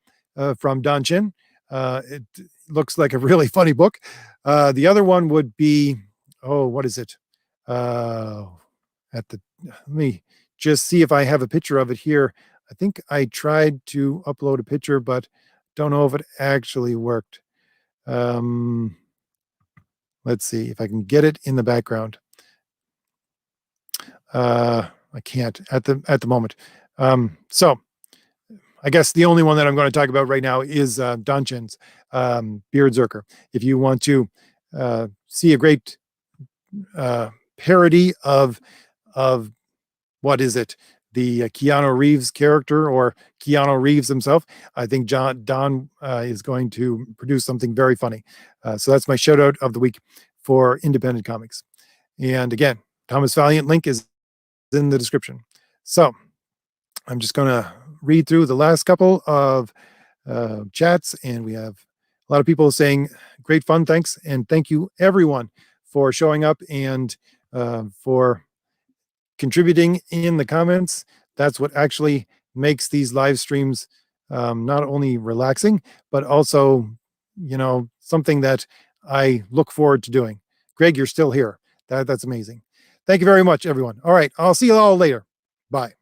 from Don Chin. It looks like a really funny book. The other one would be, oh, what is it? Let me just see if I have a picture of it here. I think I tried to upload a picture, but don't know if it actually worked. Let's see if I can get it in the background. I can't at the moment. So I guess the only one that I'm going to talk about right now is Don Chin's Beard Zerker. If you want to see a great parody of what is it, the Keanu Reeves character or Keanu Reeves himself, I think Don is going to produce something very funny. So that's my shout out of the week for independent comics. And again, Thomas Valiant link is in the description. So I'm just going to read through the last couple of chats, and we have a lot of people saying great fun, thanks, and thank you everyone for showing up and for contributing in the comments. That's what actually makes these live streams not only relaxing, but also, something that I look forward to doing. Greg, you're still here. That's amazing. Thank you very much, everyone. All right, I'll see you all later. Bye.